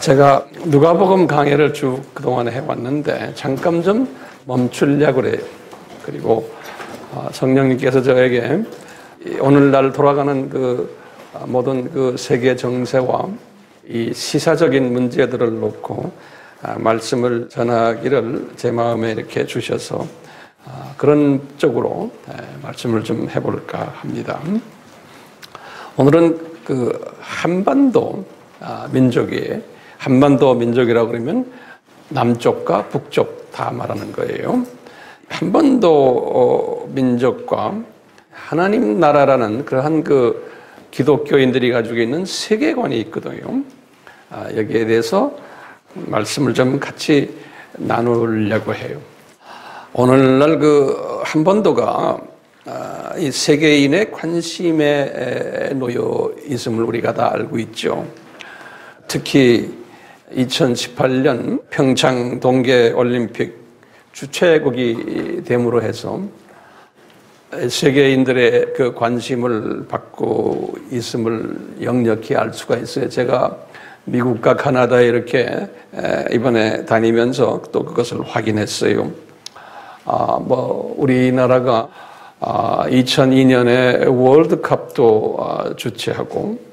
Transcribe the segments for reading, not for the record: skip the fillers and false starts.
제가 누가복음 강해를 쭉 그동안 해왔는데 잠깐 좀 멈추려고 그래요. 그리고 성령님께서 저에게 오늘날 돌아가는 그 모든 그 세계 정세와 이 시사적인 문제들을 놓고 말씀을 전하기를 제 마음에 이렇게 주셔서 그런 쪽으로 말씀을 좀 해볼까 합니다. 오늘은 그 한반도 민족이, 한반도 민족이라고 그러면 남쪽과 북쪽 다 말하는 거예요. 한반도 민족과 하나님 나라라는 그러한 그 기독교인들이 가지고 있는 세계관이 있거든요. 여기에 대해서 말씀을 좀 같이 나누려고 해요. 오늘날 그 한반도가 이 세계인의 관심에 놓여 있음을 우리가 다 알고 있죠. 특히 2018년 평창 동계올림픽 주최국이 됨으로 해서 세계인들의 그 관심을 받고 있음을 역력히 알 수가 있어요. 제가 미국과 카나다에 이렇게 이번에 다니면서 또 그것을 확인했어요. 우리나라가 2002년에 월드컵도 주최하고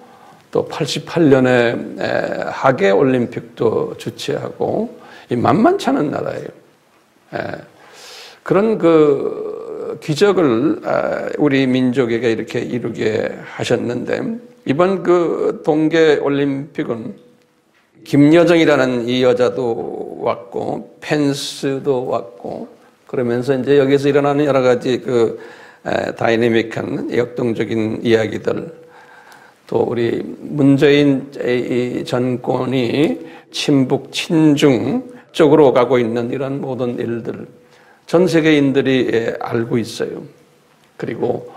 또 88년에 하계올림픽도 주최하고 만만치 않은 나라예요. 그런 그 기적을 우리 민족에게 이렇게 이루게 하셨는데 이번 그 동계올림픽은 김여정이라는 이 여자도 왔고 펜스도 왔고 그러면서 이제 여기서 일어나는 여러 가지 그 다이내믹한 역동적인 이야기들 또 우리 문재인 정권이 친북 친중 쪽으로 가고 있는 이런 모든 일들 전 세계인들이 알고 있어요. 그리고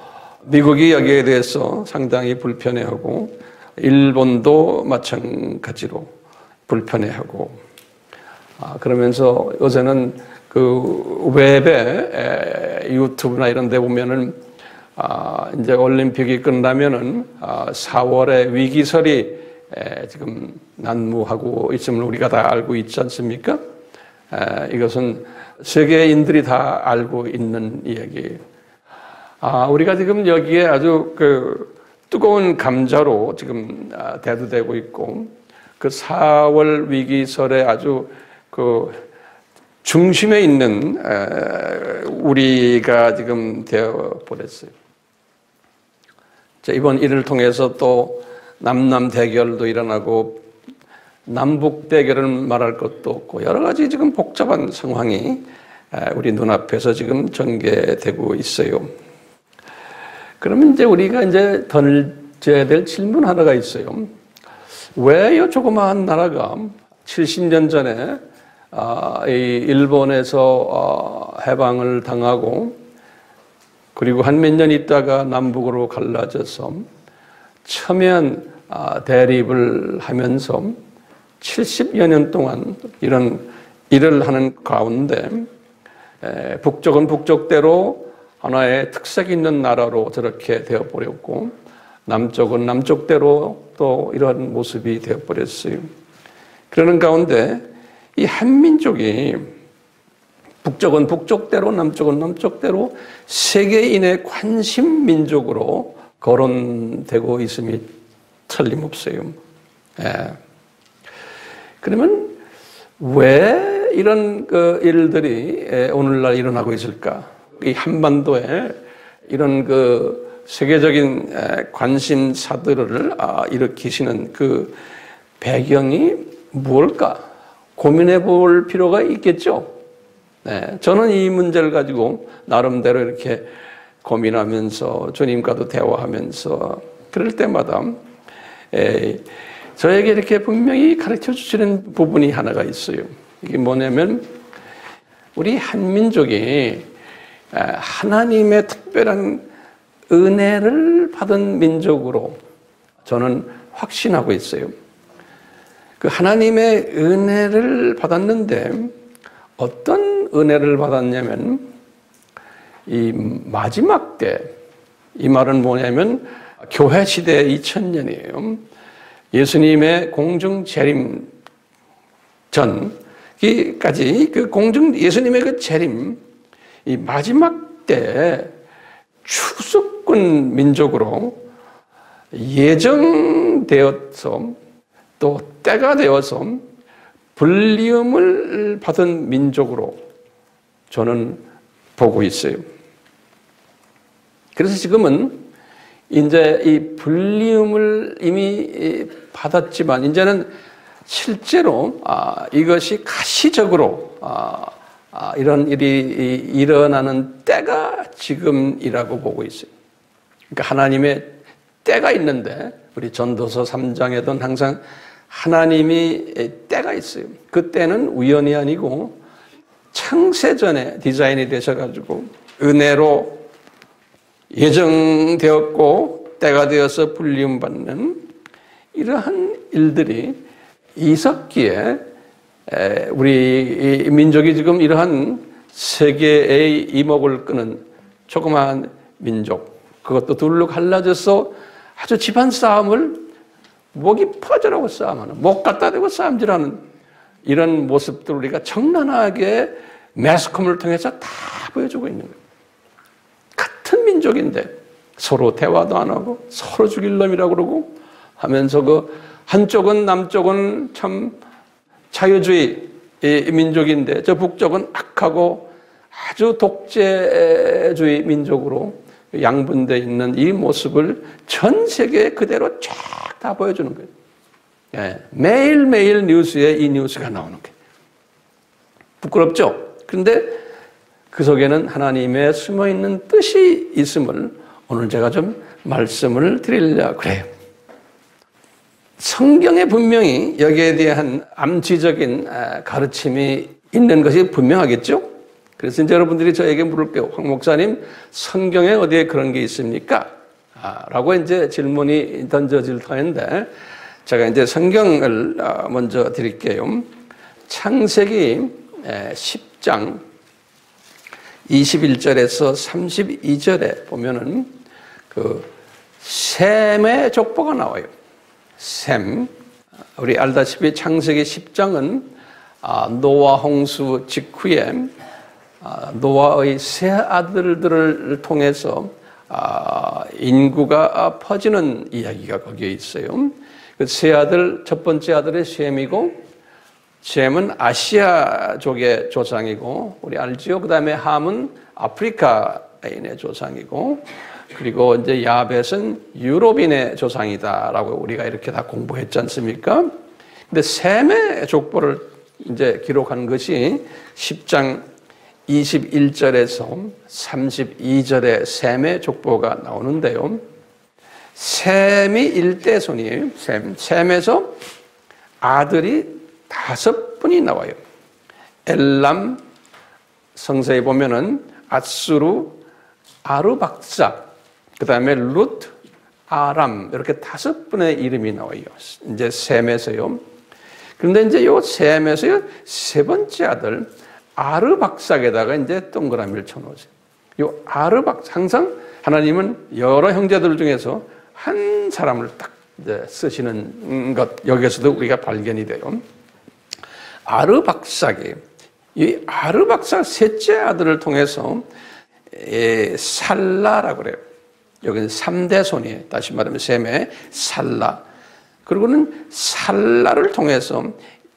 미국이 여기에 대해서 상당히 불편해하고 일본도 마찬가지로 불편해하고 그러면서 요새는 그 웹에 유튜브나 이런 데 보면은 이제 올림픽이 끝나면은 4월에 위기설이 지금 난무하고 있음을 우리가 다 알고 있지 않습니까? 이것은 세계인들이 다 알고 있는 이야기예요. 우리가 지금 여기에 아주 그 뜨거운 감자로 지금 대두되고 있고 그 4월 위기설에 아주 그 중심에 있는 우리가 지금 되어 버렸어요. 이번 일을 통해서 또 남남 대결도 일어나고 남북 대결을 말할 것도 없고 여러 가지 지금 복잡한 상황이 우리 눈앞에서 지금 전개되고 있어요. 그러면 이제 우리가 이제 던져야 될 질문 하나가 있어요. 왜 이 조그마한 나라가 70년 전에 이 일본에서 해방을 당하고 그리고 한 몇 년 있다가 남북으로 갈라져서 첨예한 대립을 하면서 70여 년 동안 이런 일을 하는 가운데 북쪽은 북쪽대로 하나의 특색 있는 나라로 저렇게 되어버렸고 남쪽은 남쪽대로 또 이런 모습이 되어버렸어요. 그러는 가운데 이 한민족이 북쪽은 북쪽대로 남쪽은 남쪽대로 세계인의 관심 민족으로 거론되고 있음이 틀림없어요. 그러면 왜 이런 그 일들이 오늘날 일어나고 있을까? 이 한반도에 이런 그 세계적인 관심사들을 일으키시는 그 배경이 무엇일까? 고민해 볼 필요가 있겠죠. 저는 이 문제를 가지고 나름대로 이렇게 고민하면서 주님과도 대화하면서 그럴 때마다 저에게 이렇게 분명히 가르쳐 주시는 부분이 하나가 있어요. 이게 뭐냐면 우리 한민족이 하나님의 특별한 은혜를 받은 민족으로 저는 확신하고 있어요. 그 하나님의 은혜를 받았는데 어떤 은혜를 받았냐면 이 마지막 때, 이 말은 뭐냐면 교회 시대 2000년이에요. 예수님의 공중 재림 전까지 그 예수님의 그 재림, 이 마지막 때 추수꾼 민족으로 예정되어서 또 때가 되어서 불리움을 받은 민족으로 저는 보고 있어요. 그래서 지금은 이제 이 불리움을 이미 받았지만 이제는 실제로 이것이 가시적으로 이런 일이 일어나는 때가 지금이라고 보고 있어요. 그러니까 하나님의 때가 있는데 우리 전도서 3장에도 항상 하나님이 때가 있어요. 그 때는 우연이 아니고 창세전에 디자인이 되셔가지고 은혜로 예정되었고 때가 되어서 불리움받는 이러한 일들이 있었기에 우리 민족이 지금 이러한 세계의 이목을 끄는 조그마한 민족, 그것도 둘로 갈라져서 아주 집안 싸움을 목이 퍼져라고 싸움하는, 목 갖다 대고 싸움질하는 이런 모습들 우리가 적나라하게 매스컴을 통해서 다 보여주고 있는 거예요. 같은 민족인데 서로 대화도 안 하고 서로 죽일 놈이라고 그러고 하면서 그 한쪽은 남쪽은 참 자유주의 민족인데 저 북쪽은 악하고 아주 독재주의 민족으로 양분되어 있는 이 모습을 전 세계에 그대로 쫙 다 보여주는 거예요. 예, 매일매일 뉴스에 이 뉴스가 나오는 거예요. 부끄럽죠? 그런데 그 속에는 하나님의 숨어있는 뜻이 있음을 오늘 제가 좀 말씀을 드리려고 그래요. 성경에 분명히 여기에 대한 암시적인 가르침이 있는 것이 분명하겠죠? 그래서 이제 여러분들이 저에게 물을게요. 황 목사님, 성경에 어디에 그런 게 있습니까? 라고 이제 질문이 던져질 터인데, 제가 이제 성경을 먼저 드릴게요. 창세기 10장 21절에서 32절에 보면은 그 셈의 족보가 나와요. 셈. 우리 알다시피 창세기 10장은 노아 홍수 직후에 노아의 세 아들들을 통해서 인구가 퍼지는 이야기가 거기에 있어요. 그 세 아들, 첫 번째 아들이 셈이고, 셈은 아시아족의 조상이고, 우리 알지요? 그 다음에 함은 아프리카인의 조상이고, 그리고 이제 야벳은 유럽인의 조상이다라고 우리가 이렇게 다 공부했지 않습니까? 근데 셈의 족보를 이제 기록한 것이 10장 21절에서 32절에 셈의 족보가 나오는데요. 셈이 일대손이에요. 셈에서 아들이 5분이 나와요. 엘람, 성서에 보면은 아수르, 아르박사, 그 다음에 룻, 아람, 이렇게 5분의 이름이 나와요. 이제 셈에서요. 그런데 이제 요 셈에서요, 세 번째 아들, 아르박삭에다가 이제 동그라미를 쳐놓으세요. 요 아르박삭, 항상 하나님은 여러 형제들 중에서 한 사람을 딱 이제 쓰시는 것, 여기에서도 우리가 발견이 돼요. 아르박삭이, 이 아르박삭 셋째 아들을 통해서 살라라고 그래요. 여기는 3대 손이에요. 다시 말하면 셈의 살라. 그리고는 살라를 통해서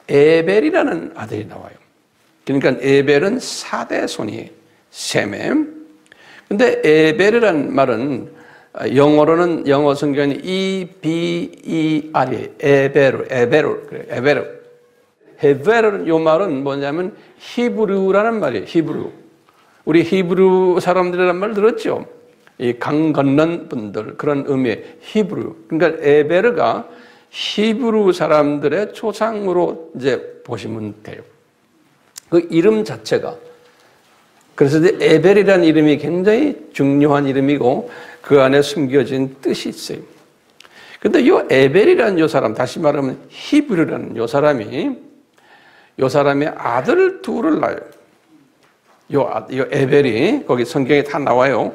에벨이라는 아들이 나와요. 그러니까 에벨은 4대 손이에요. 셈의. 근데 에벨이라는 말은 영어로는 영어 성경에 E-B-E-R이에요. 에베르. 그래요. 에베르. 헤베르는 요 말은 뭐냐면 히브루라는 말이에요. 히브루. 우리 히브루 사람들이란 말 들었죠? 이 강 건넌 분들, 그런 의미의 히브루. 그러니까 에베르가 히브루 사람들의 조상으로 이제 보시면 돼요. 그 이름 자체가. 그래서 이제 에벨이라는 이름이 굉장히 중요한 이름이고 그 안에 숨겨진 뜻이 있어요. 근데 이 에벨이라는 요 사람, 다시 말하면 히브루라는 요 사람이 아들 둘을 낳아요. 요 에벨이 거기 성경에 다 나와요.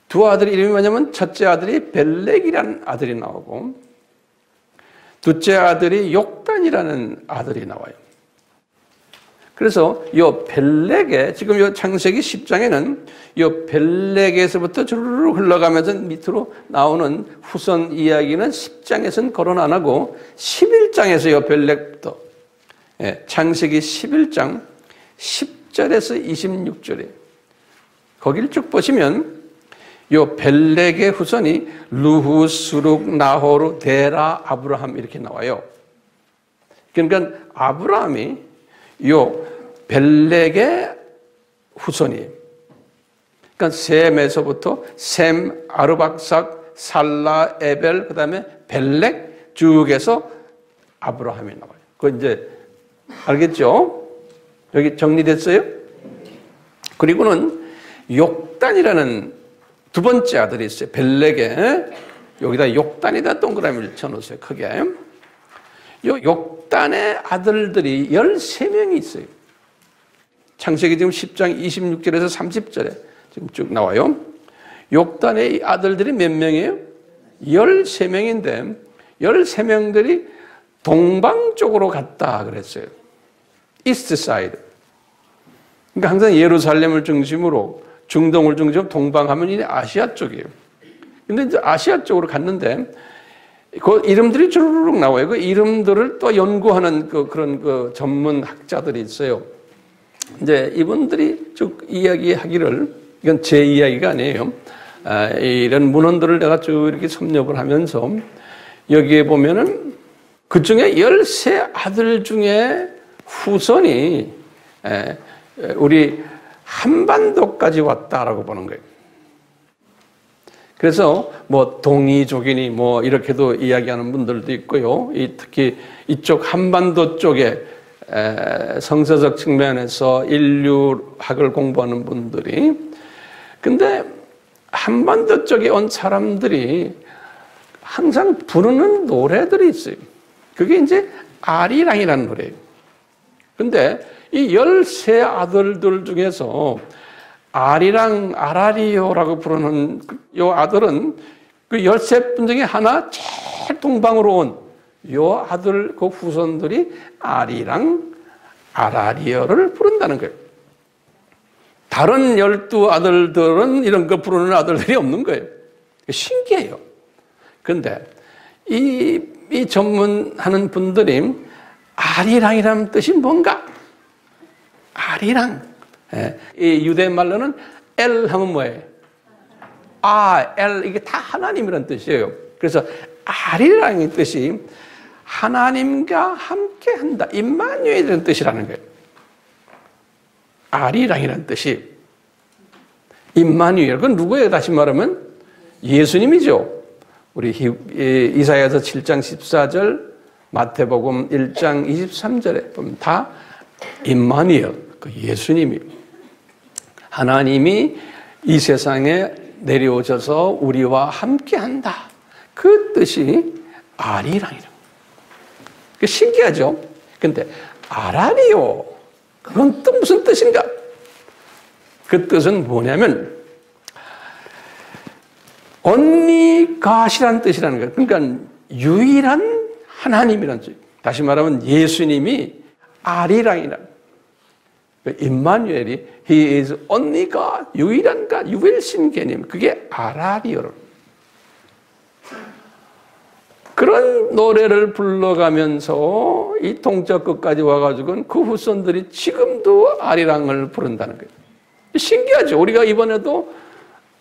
두 아들 이름이 뭐냐면 첫째 아들이 벨렉이라는 아들이 나오고 둘째 아들이 욕단이라는 아들이 나와요. 그래서 요 벨렉에 지금 요 창세기 10장에는 요 벨렉에서부터 주르륵 흘러가면서 밑으로 나오는 후손 이야기는 10장에서는 거론 안 하고 11장에서 요 벨렉부터 창세기 11장 10절에서 26절에 거기를 쭉 보시면 요 벨렉의 후손이 루후, 수룩, 나호르, 데라, 아브라함 이렇게 나와요. 그러니까 아브라함이 요 벨렉의 후손이에요. 그러니까 셈에서부터 셈, 아르박삭, 살라, 에벨, 그 다음에 벨렉 쭉에서 아브라함이 나와요. 그거 이제 알겠죠? 여기 정리됐어요? 그리고는 욕단이라는 두 번째 아들이 있어요. 벨렉에 여기다 욕단에다 동그라미를 쳐놓으세요. 크게. 요 욕단의 아들들이 13명이 있어요. 창세기 지금 10장 26절에서 30절에 지금 쭉 나와요. 욕단의 아들들이 몇 명이에요? 13명인데 13명들이 동방 쪽으로 갔다 그랬어요. 이스트 사이드. 그러니까 항상 예루살렘을 중심으로 중동을 중심으로 동방하면 이 아시아 쪽이에요. 근데 이제 아시아 쪽으로 갔는데 그 이름들이 주르륵 나와요. 그 이름들을 또 연구하는 그런 전문 학자들이 있어요. 이제 이분들이 쭉 이야기하기를, 이건 제 이야기가 아니에요. 이런 문헌들을 내가 쭉 이렇게 섭렵을 하면서 여기에 보면은 그 중에 13 아들 중에 후손이 우리 한반도까지 왔다라고 보는 거예요. 그래서 뭐 동이족이니 뭐 이렇게도 이야기하는 분들도 있고요. 특히 이쪽 한반도 쪽에 성서적 측면에서 인류학을 공부하는 분들이, 근데 한반도 쪽에 온 사람들이 항상 부르는 노래들이 있어요. 그게 이제 아리랑이라는 노래예요. 근데 이 13 아들들 중에서 아리랑, 아라리오라고 부르는 요 아들은 그 13분 중에 하나 제일 동방으로 온 요 아들 그 후손들이 아리랑, 아라리오를 부른다는 거예요. 다른 12 아들들은 이런 거 부르는 아들들이 없는 거예요. 신기해요. 근데 이 전문하는 분들이 아리랑이라는 뜻이 뭔가? 아리랑. 이 유대 말로는 엘 하면 뭐예요? 엘, 이게 다 하나님이라는 뜻이에요. 그래서 아리랑의 뜻이 하나님과 함께 한다. 임마누엘이라는 뜻이라는 거예요. 아리랑이라는 뜻이. 임마누엘. 그건 누구예요? 다시 말하면 예수님이죠. 우리 이사야서 7장 14절, 마태복음 1장 23절에 보면 다 임마누엘, 그 예수님이, 하나님이 이 세상에 내려오셔서 우리와 함께한다. 그 뜻이 아리랑이라고. 신기하죠? 근데 아라리오, 그건 또 무슨 뜻인가? 그 뜻은 뭐냐면 only God이라는 뜻이라는 거예요. 그러니까 유일한 하나님이라는 뜻. 다시 말하면 예수님이 아리랑이라는, 임마누엘이 He is only God, 유일한 God, 유일신 개념. 그게 아라리오로. 그런 노래를 불러가면서 이 동쪽 끝까지 와가지고는 그 후손들이 지금도 아리랑을 부른다는 거예요. 신기하죠? 우리가 이번에도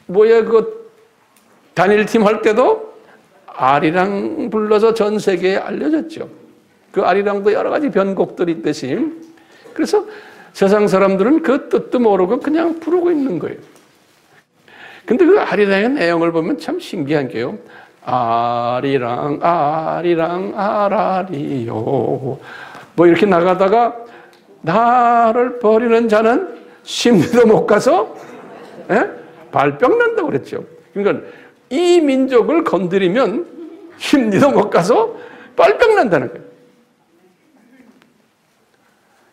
그 단일팀 할 때도 아리랑 불러서 전 세계에 알려졌죠. 그 아리랑도 여러 가지 변곡들이 있듯이. 그래서 세상 사람들은 그 뜻도 모르고 그냥 부르고 있는 거예요. 근데 그 아리랑의 내용을 보면 참 신기한 게요. 아리랑, 아리랑, 아라리요. 뭐 이렇게 나가다가 나를 버리는 자는 심리도 못 가서 발병 난다고 그랬죠. 그러니까 이 민족을 건드리면 심리도 못 가서 발병 난다는 거예요.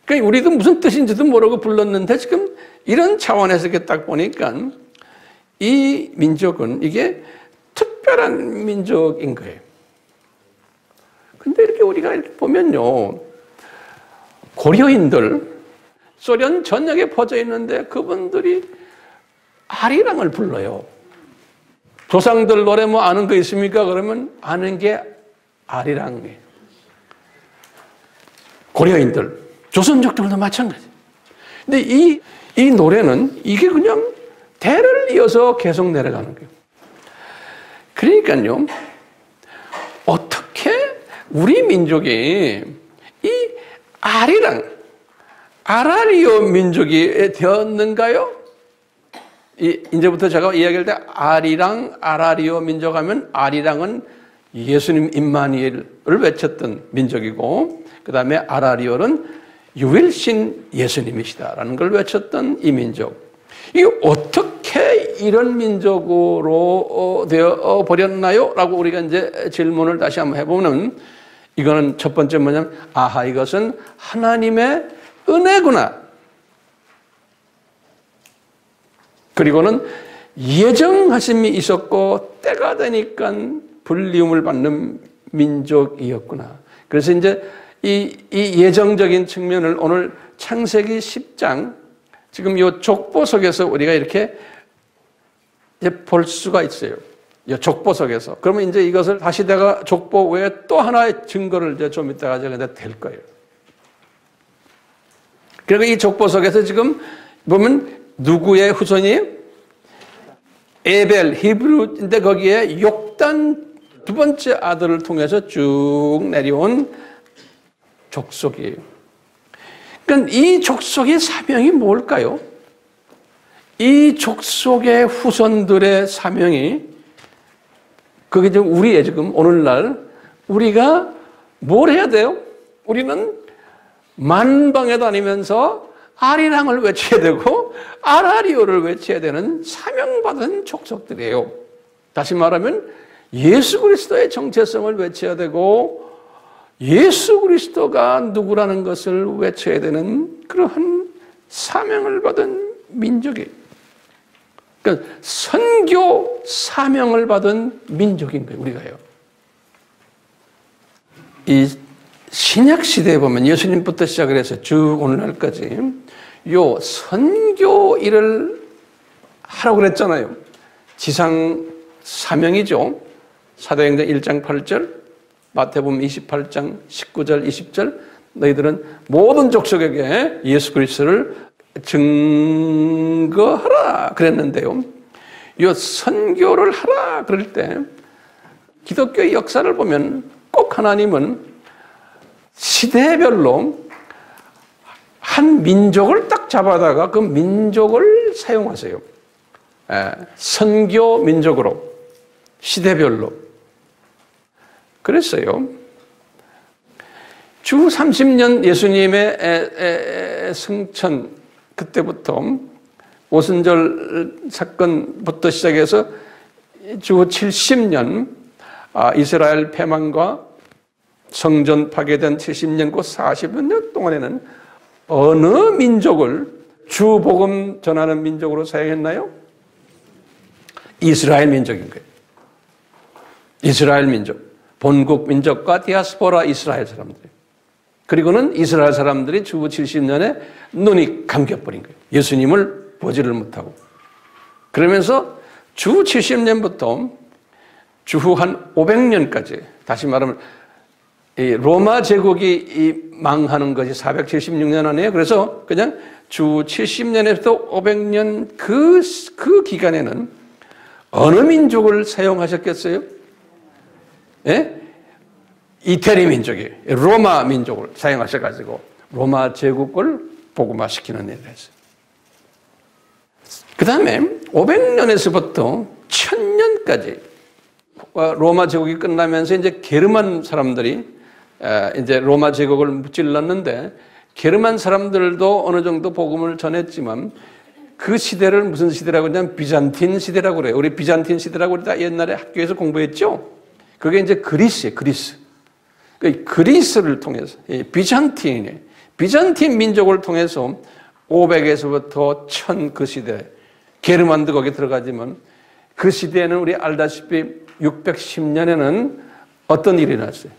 그러니까 우리도 무슨 뜻인지도 모르고 불렀는데 지금 이런 차원에서 이렇게 딱 보니까 이 민족은 이게 특별한 민족인 거예요. 근데 이렇게 우리가 이렇게 보면요, 고려인들, 소련 전역에 퍼져 있는데 그분들이 아리랑을 불러요. 조상들 노래 뭐 아는 거 있습니까? 그러면 아는 게 아리랑이에요. 고려인들, 조선족들도 마찬가지. 근데 이 노래는 이게 그냥 대를 이어서 계속 내려가는 거예요. 그러니까요, 어떻게 우리 민족이 이 아라리오 민족이 되었는가요? 이제부터 제가 이야기할 때 아라리오 민족 하면 아리랑은 예수님 임마누엘을 외쳤던 민족이고, 그 다음에 아라리오는 유일신 예수님이시다라는 걸 외쳤던 이 민족. 이게 어떻게 이런 민족으로 되어 버렸나요? 라고 우리가 이제 질문을 다시 한번 해보면, 이거는 첫 번째 뭐냐면, 아하, 이것은 하나님의 은혜구나. 그리고는 예정하심이 있었고 때가 되니까 불리움을 받는 민족이었구나. 그래서 이제 이 예정적인 측면을 오늘 창세기 10장 지금 이 족보 속에서 우리가 이렇게 이제 볼 수가 있어요. 이 족보 속에서. 그러면 이제 이것을 다시 내가 족보 외에 또 하나의 증거를 이제 좀 이따가 제가 될 거예요. 그리고 이 족보 속에서 지금 보면 누구의 후손이에요? 에벨, 히브리인데 거기에 욕단 두 번째 아들을 통해서 쭉 내려온 족속이에요. 그러니까 이 족속의 사명이 뭘까요? 이 족속의 후손들의 사명이 그게 지금 우리의 지금 오늘날 우리가 뭘 해야 돼요? 우리는 만방에 다니면서 아리랑을 외쳐야 되고 아라리오를 외쳐야 되는 사명받은 족속들이에요. 다시 말하면 예수 그리스도의 정체성을 외쳐야 되고 예수 그리스도가 누구라는 것을 외쳐야 되는 그러한 사명을 받은 민족이에요. 그러니까 선교 사명을 받은 민족인 거예요, 우리가요. 이 신약 시대에 보면 예수님부터 시작을 해서 쭉 오늘날까지 요 선교 일을 하라고 그랬잖아요. 지상 사명이죠. 사도행전 1장 8절, 마태복음 28장 19절 20절, 너희들은 모든 족속에게 예수 그리스도를 증거하라 그랬는데요. 요 선교를 하라 그럴 때 기독교의 역사를 보면 꼭 하나님은 시대별로 한 민족을 딱 잡아다가 그 민족을 사용하세요. 선교 민족으로 시대별로. 그랬어요. 주 30년 예수님의 승천 그때부터 오순절 사건부터 시작해서 주 70년 이스라엘 패망과 성전 파괴된 70년 그 40년 동안에는 어느 민족을 주 복음 전하는 민족으로 사용했나요? 이스라엘 민족인 거예요. 이스라엘 민족. 본국 민족과 디아스포라 이스라엘 사람들. 그리고는 이스라엘 사람들이 주 70년에 눈이 감겨버린 거예요. 예수님을 보지를 못하고. 그러면서 주 70년부터 주후 한 500년까지, 다시 말하면 이 로마 제국이 망하는 것이 476년 안에요. 그래서 그냥 주 70년에서 500년 그 기간에는 어느 민족을 사용하셨겠어요? 예? 이태리 민족이 로마 민족을 사용하셔가지고 로마 제국을 복음화시키는 일을 했어요. 그 다음에 500년에서부터 1000년까지 로마 제국이 끝나면서 이제 게르만 사람들이 이제 로마 제국을 무찔렀는데 게르만 사람들도 어느 정도 복음을 전했지만 그 시대를 무슨 시대라고 하냐면 비잔틴 시대라고 그래요. 우리 비잔틴 시대라고 우리 다 옛날에 학교에서 공부했죠. 그게 이제 그리스예요. 그리스. 그리스를 통해서 비잔틴 민족을 통해서 500에서부터 1000 그 시대 게르만도 거기 들어가지만 그 시대에는 우리 알다시피 610년에는 어떤 일이 났어요?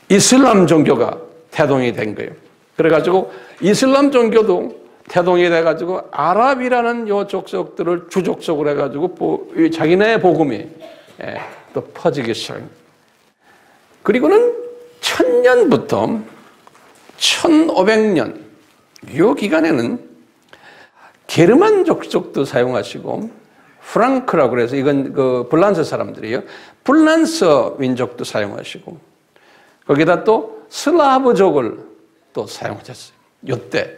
이슬람 종교가 태동이 된 거예요. 그래가지고 이슬람 종교도 태동이 돼가지고 아랍이라는 요 족속들을 주족속으로 해가지고 자기네 복음이 또 퍼지기 시작합니다. 그리고는 1000년부터 1500년 요 기간에는 게르만 족속도 사용하시고 프랑크라고 그래서 이건 그 불란서 사람들이에요. 불란서 민족도 사용하시고 거기다 또 슬라브족을 또 사용하셨어요. 요때.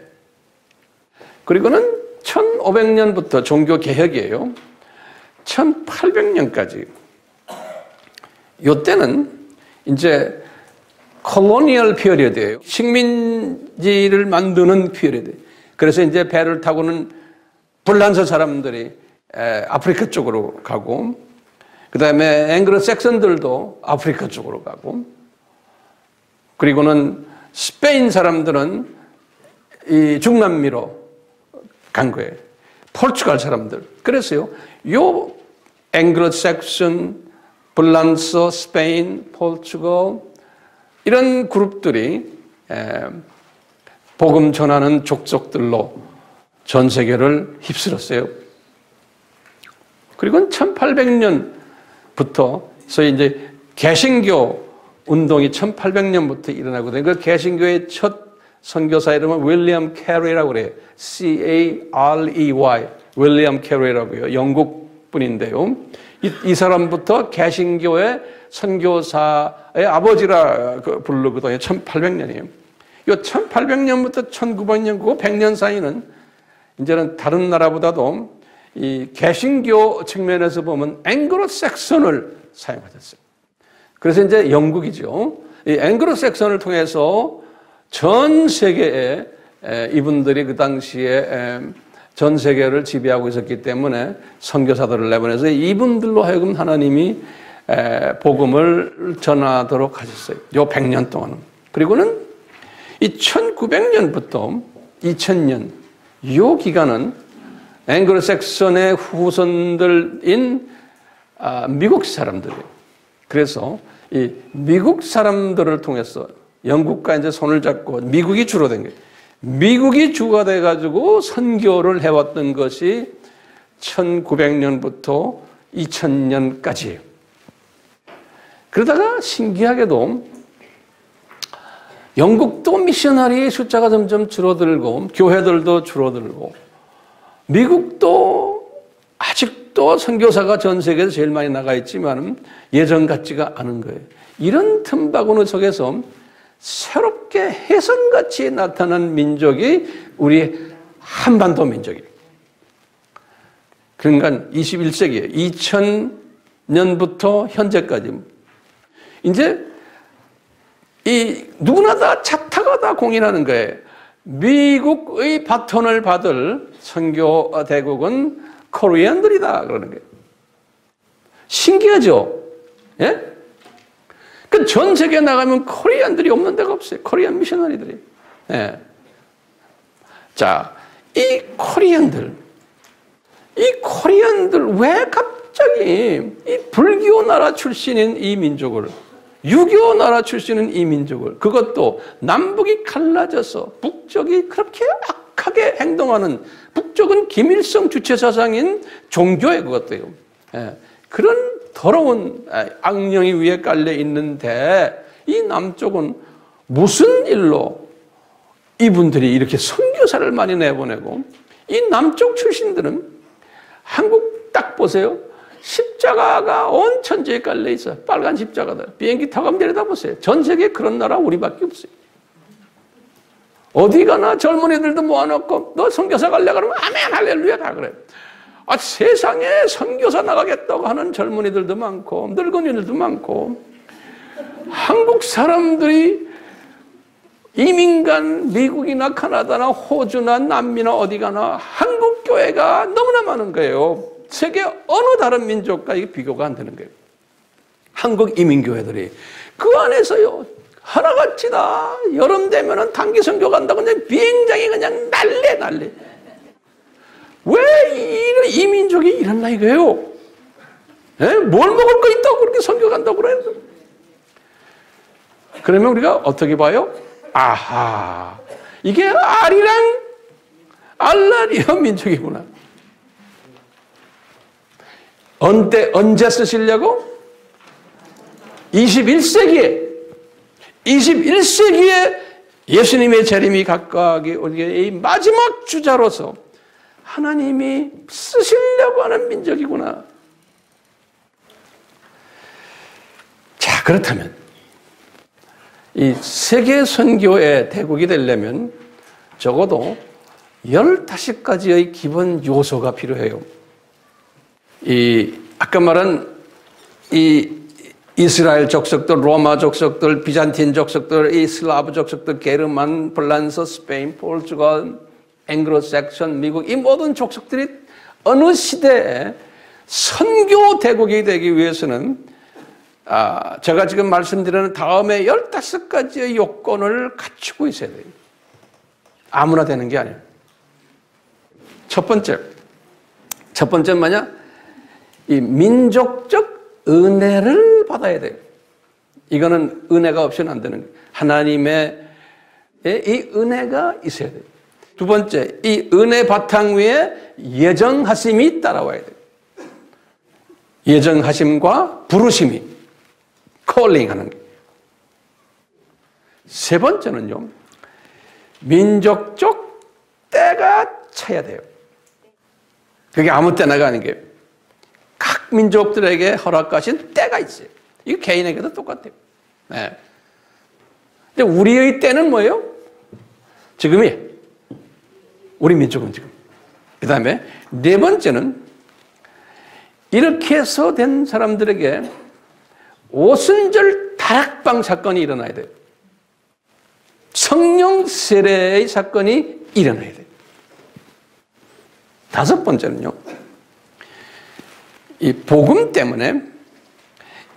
그리고는 1500년부터 종교 개혁이에요. 1800년까지. 요때는 이제 콜로니얼 피리어드예요. 식민지를 만드는 피리어드. 그래서 이제 배를 타고는 불란서 사람들이 아프리카 쪽으로 가고, 그 다음에 앵글로 섹슨들도 아프리카 쪽으로 가고, 그리고는 스페인 사람들은 이 중남미로 간 거예요. 포르투갈 사람들. 그래서요, 요 앵글로 섹슨, 불란서, 스페인, 포르투갈 이런 그룹들이 복음 전하는 족속들로 전 세계를 휩쓸었어요. 그리고 1800년부터 소위 이제 개신교 운동이 1800년부터 일어나거든요. 그 개신교의 첫 선교사 이름은 윌리엄 캐리라고 그래요. C-A-R-E-Y. 윌리엄 캐리라고요. 영국 분인데요. 이 사람부터 개신교의 선교사의 아버지라 부르거든요. 1800년이에요. 이 1800년부터 1900년, 그 100년 사이는 이제는 다른 나라보다도 이 개신교 측면에서 보면 앵글로색선을 사용하셨어요. 그래서 이제 영국이죠. 이 앵글로색선을 통해서 전 세계에 이분들이 그 당시에 전 세계를 지배하고 있었기 때문에 선교사들을 내보내서 이분들로 하여금 하나님이 복음을 전하도록 하셨어요. 요 100년 동안은. 그리고는 이 1900년부터 2000년 요 기간은 앵글로색선의 후손들인 미국 사람들이에요. 그래서 이 미국 사람들을 통해서 영국과 이제 손을 잡고 미국이 주로 된 거예요. 미국이 주가 돼가지고 선교를 해왔던 것이 1900년부터 2000년까지예요. 그러다가 신기하게도 영국도 미셔너리의 숫자가 점점 줄어들고 교회들도 줄어들고 미국도 아직도 선교사가 전 세계에서 제일 많이 나가 있지만 예전 같지가 않은 거예요. 이런 틈바구니 속에서 새롭게 혜성같이 나타난 민족이 우리 한반도 민족이에요. 그러니까 21세기에 2000년부터 현재까지 이제 이 누구나 다 차 타고 다 공인하는 거예요. 미국의 바톤을 받을 선교 대국은 코리안들이다 그러는 거예요. 신기하죠? 예? 그 전 세계에 나가면 코리안들이 없는 데가 없어요. 코리안 미셔너리들이. 예. 자, 이 코리안들 왜 갑자기 이 불교 나라 출신인 이 민족을, 유교 나라 출신인 이 민족을, 그것도 남북이 갈라져서 북쪽이 그렇게 악하게 행동하는, 북쪽은 김일성 주체사상인 종교의 그것도요. 예. 그런 더러운 악령이 위에 깔려 있는데 이 남쪽은 무슨 일로 이분들이 이렇게 선교사를 많이 내보내고, 이 남쪽 출신들은 한국 딱 보세요. 십자가가 온 천지에 깔려 있어요. 빨간 십자가들. 비행기 타고 가면 내려다보세요. 전 세계에 그런 나라 우리밖에 없어요. 어디 가나 젊은이들도 모아놓고 너 선교사 갈래 그러면 아멘 할렐루야 다 그래. 세상에 선교사 나가겠다고 하는 젊은이들도 많고 늙은이들도 많고, 한국 사람들이 이민 간 미국이나 카나다나 호주나 남미나 어디 가나 한국 교회가 너무나 많은 거예요. 세계 어느 다른 민족과 이게 비교가 안 되는 거예요. 한국 이민교회들이 그 안에서요 하나같이 다 여름 되면은 단기 선교 간다고 그냥 비행장이 그냥 난리. 왜 이 민족이 이랬나 이거예요? 예? 뭘 먹을 거 있다고 그렇게 선교 간다고 그래요? 그러면 우리가 어떻게 봐요? 아하, 이게 아리랑 알라리아 민족이구나. 언제 쓰시려고? 21세기에 예수님의 재림이 가까이 오기에 이 마지막 주자로서 하나님이 쓰시려고 하는 민족이구나. 자, 그렇다면 이 세계 선교의 대국이 되려면 적어도 15가지의 기본 요소가 필요해요. 아까 말한 이스라엘 족속들, 로마 족속들, 비잔틴 족속들, 이 슬라브 족속들, 게르만, 플란스, 스페인, 포르투갈, 앵글로색션, 미국, 이 모든 족속들이 어느 시대에 선교 대국이 되기 위해서는 제가 지금 말씀드리는 다음에 15가지의 요건을 갖추고 있어야 돼요. 아무나 되는 게 아니에요. 첫 번째는 뭐냐? 이 민족적 은혜를 받아야 돼요. 이거는 은혜가 없이는 안 되는 거예요. 하나님의 이 은혜가 있어야 돼요. 두 번째, 이 은혜 바탕 위에 예정하심이 따라와야 돼요. 예정하심과 부르심이 콜링하는 거예요. 세 번째는요, 민족적 때가 차야 돼요. 그게 아무 때나가 아닌 게 각 민족들에게 허락하신 때가 있어요. 이거 개인에게도 똑같아요. 네. 근데 우리의 때는 뭐예요? 지금이에요. 우리 민족은 지금. 그 다음에 네 번째는 이렇게 해서 된 사람들에게 오순절 다락방 사건이 일어나야 돼요. 성령 세례의 사건이 일어나야 돼요. 다섯 번째는요, 이 복음 때문에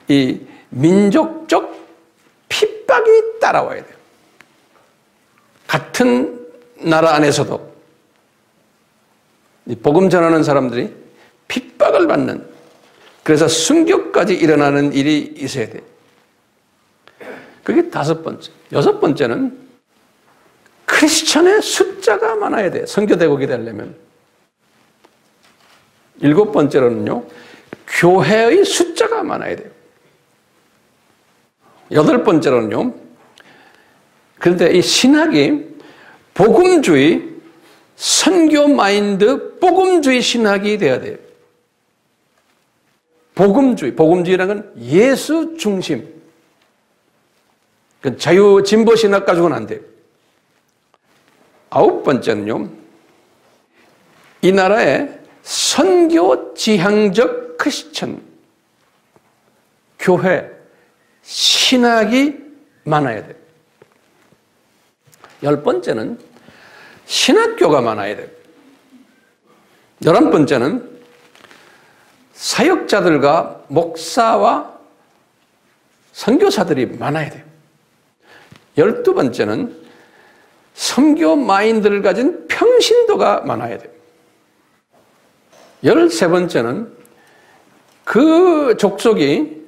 이 민족적 핍박이 따라와야 돼요. 같은 나라 안에서도 이 복음 전하는 사람들이 핍박을 받는, 그래서 순교까지 일어나는 일이 있어야 돼요. 그게 다섯 번째. 여섯 번째는 크리스천의 숫자가 많아야 돼요. 선교대국이 되려면. 일곱 번째로는요, 교회의 숫자가 많아야 돼요. 여덟 번째로는요, 그런데 이 신학이 복음주의, 선교 마인드, 복음주의 신학이 돼야 돼요. 복음주의라는 건 예수 중심. 자유 진보 신학 가지고는 안 돼요. 아홉 번째는요, 이 나라에 선교 지향적 크리스천, 교회, 신학이 많아야 돼요. 열 번째는 신학교가 많아야 돼요. 11번째는 사역자들과 목사와 선교사들이 많아야 돼요. 12번째는 선교 마인드를 가진 평신도가 많아야 돼요. 13번째는 그 족속이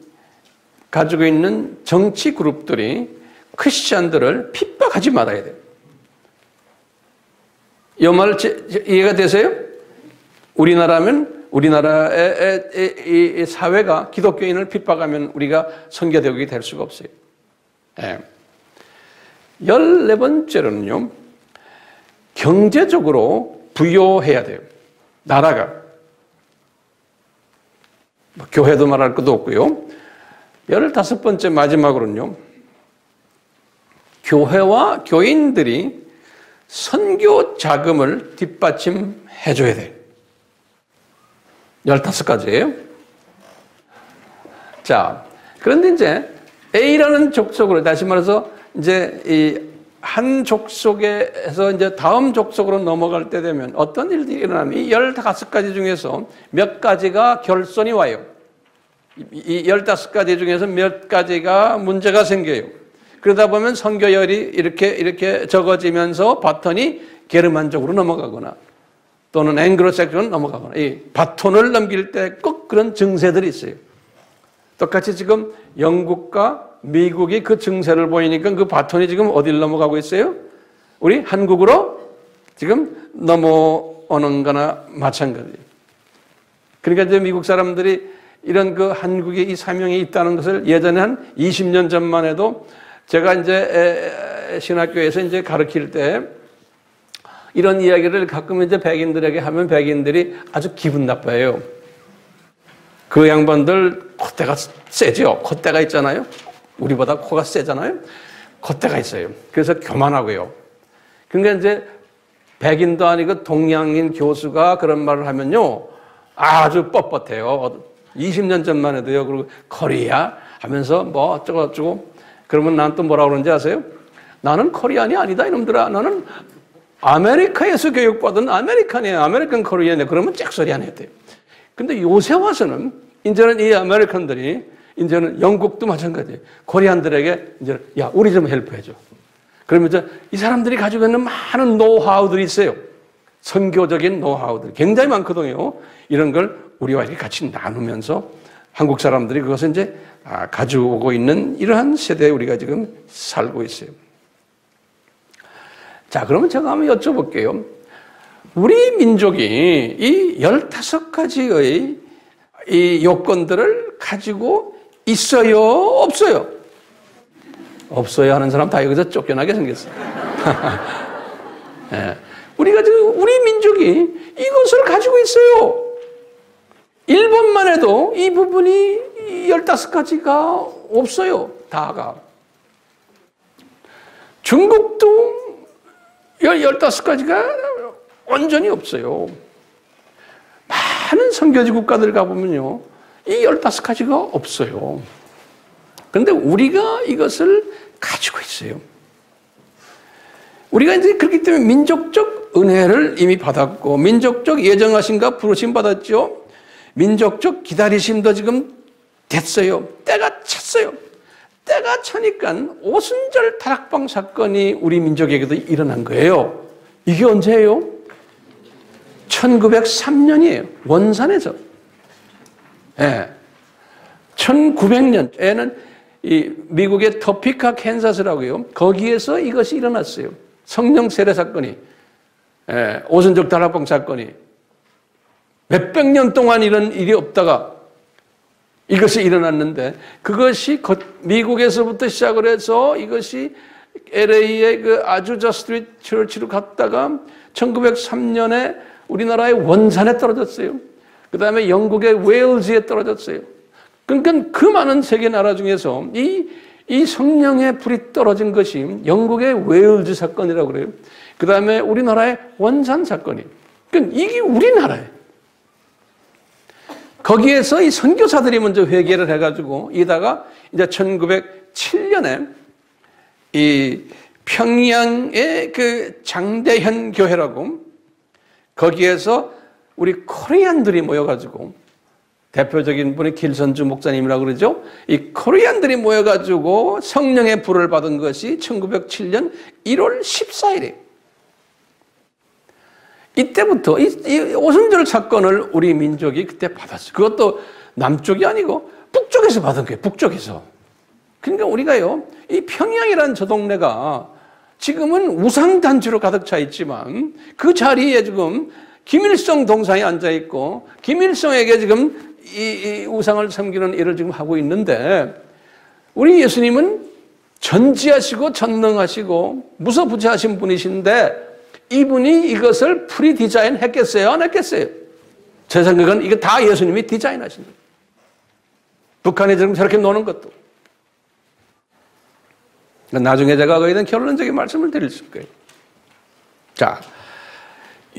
가지고 있는 정치 그룹들이 크리스찬들을 핍박하지 말아야 돼요. 이 말 이해가 되세요? 우리나라면 우리나라의 사회가 기독교인을 핍박하면 우리가 선교대국이 될 수가 없어요. 네. 14번째로는요, 경제적으로 부유해야 돼요. 나라가. 교회도 말할 것도 없고요. 15번째 마지막으로는요, 교회와 교인들이 선교 자금을 뒷받침해 줘야 돼요. 15가지예요. 자, 그런데 이제 A라는 족속으로, 다시 말해서 이제 이 한 족속에서 이제 다음 족속으로 넘어갈 때 되면 어떤 일들이 일어나면 이 15가지 중에서 몇 가지가 결손이 와요. 이 15가지 중에서 몇 가지가 문제가 생겨요. 그러다 보면 선교열이 이렇게 적어지면서 바톤이 게르만족으로 넘어가거나 또는 앵글로색션으로 넘어가거나, 이 바톤을 넘길 때 꼭 그런 증세들이 있어요. 똑같이 지금 영국과 미국이 그 증세를 보이니까 그 바톤이 지금 어디를 넘어가고 있어요? 우리 한국으로 지금 넘어오는 거나 마찬가지예요. 그러니까 이제 미국 사람들이 이런 그 한국에 이 사명이 있다는 것을 예전에 한 20년 전만 해도 제가 이제 신학교에서 이제 가르칠 때 이런 이야기를 가끔 이제 백인들에게 하면 백인들이 아주 기분 나빠해요. 그 양반들 콧대가 세죠. 콧대가 있잖아요. 우리보다 코가 세잖아요. 콧대가 있어요. 그래서 교만하고요. 그러니까 이제 백인도 아니고 동양인 교수가 그런 말을 하면요. 아주 뻣뻣해요. 20년 전만 해도요. 그리고 코리아 하면서 뭐 어쩌고 그러면 난 또 뭐라고 그러는지 아세요? 나는 코리안이 아니다 이놈들아. 나는 아메리카에서 교육받은 아메리칸이에요. 아메리칸 코리안이에요. 그러면 짝소리 안 해도 돼요. 근데 요새 와서는 이제는 이 아메리칸들이 이제는 영국도 마찬가지예요. 코리안들에게 이제 야 우리 좀 헬프해줘. 그러면 이제 이 사람들이 가지고 있는 많은 노하우들이 있어요. 선교적인 노하우들 굉장히 많거든요. 이런 걸 우리와 이렇게 같이 나누면서 한국 사람들이 그것을 이제 가지고 있는 이러한 세대에 우리가 지금 살고 있어요. 자, 그러면 제가 한번 여쭤볼게요. 우리 민족이 이 15가지의 이 요건들을 가지고 있어요? 없어요? 없어요 하는 사람 다 여기서 쫓겨나게 생겼어요. 네. 우리가 지금 우리 민족이 이것을 가지고 있어요. 일본만 해도 이 부분이 15가지가 없어요. 다가. 중국도 15가지가 완전히 없어요. 많은 선교지 국가들 가보면요. 이 15가지가 없어요. 그런데 우리가 이것을 가지고 있어요. 우리가 이제 그렇기 때문에 민족적 은혜를 이미 받았고, 민족적 예정하심과 부르심 받았죠. 민족적 기다리심도 지금 됐어요. 때가 찼어요. 때가 차니까 오순절 다락방 사건이 우리 민족에게도 일어난 거예요. 이게 언제예요? 1903년이에요. 원산에서. 예. 1900년에는 이 미국의 터피카 캔사스라고요. 거기에서 이것이 일어났어요. 성령 세례 사건이. 예. 오순절 다락방 사건이. 몇백 년 동안 이런 일이 없다가 이것이 일어났는데 그것이 미국에서부터 시작을 해서 이것이 LA의 그 아주자 스트리트 처치로 갔다가 1903년에 우리나라의 원산에 떨어졌어요. 그 다음에 영국의 웨일즈에 떨어졌어요. 그러니까 그 많은 세계 나라 중에서 이 성령의 불이 떨어진 것이 영국의 웨일즈 사건이라고 그래요. 그 다음에 우리나라의 원산 사건이. 그러니까 이게 우리나라예요. 거기에서 이 선교사들이 먼저 회개를 해가지고 이다가 이제 1907년에 이 평양의 그 장대현 교회라고 거기에서 우리 코리안들이 모여가지고 대표적인 분이 길선주 목사님이라고 그러죠. 이 코리안들이 모여가지고 성령의 불을 받은 것이 1907년 1월 14일이에요. 이때부터 이 오순절 사건을 우리 민족이 그때 받았어요. 그것도 남쪽이 아니고 북쪽에서 받은 거예요. 북쪽에서. 그러니까 우리가요, 이 평양이라는 저 동네가 지금은 우상단지로 가득 차 있지만 그 자리에 지금 김일성 동상이 앉아 있고 김일성에게 지금 이 우상을 섬기는 일을 지금 하고 있는데 우리 예수님은 전지하시고 전능하시고 무소부재하신 분이신데 이분이 이것을 프리 디자인 했겠어요? 안 했겠어요? 제 생각은 이게 다 예수님이 디자인하신 거예요. 북한이 지금 저렇게 노는 것도. 나중에 제가 거기에 대한 결론적인 말씀을 드릴 거예요. 자,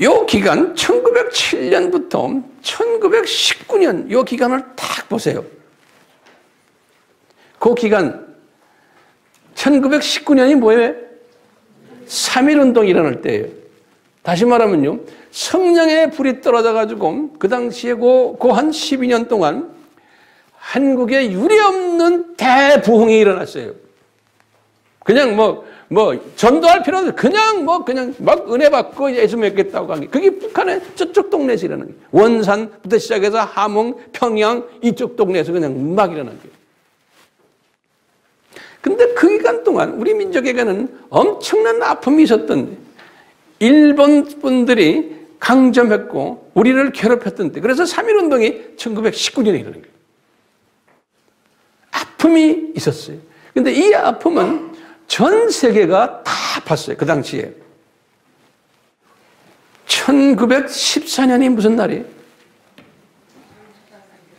요 기간 1907년부터 1919년 요 기간을 딱 보세요. 그 기간 1919년이 뭐예요? 3.1운동이 일어날 때예요. 다시 말하면요. 성령의 불이 떨어져가지고 그 당시에 그 한 12년 동안 한국에 유례없는 대부흥이 일어났어요. 그냥 전도할 필요 없어요. 그냥 막 은혜 받고 예수 믿겠다고 한 게. 그게 북한의 저쪽 동네에서 일어난 거예요. 원산부터 시작해서 함흥, 평양 이쪽 동네에서 그냥 막 일어난 거예요. 근데 그 기간 동안 우리 민족에게는 엄청난 아픔이 있었던, 일본 분들이 강점했고 우리를 괴롭혔던 때, 그래서 3.1운동이 1919년에 일어난 거예요. 아픔이 있었어요. 근데 이 아픔은 전 세계가 다 아팠어요. 그 당시에. 1914년이 무슨 날이에요?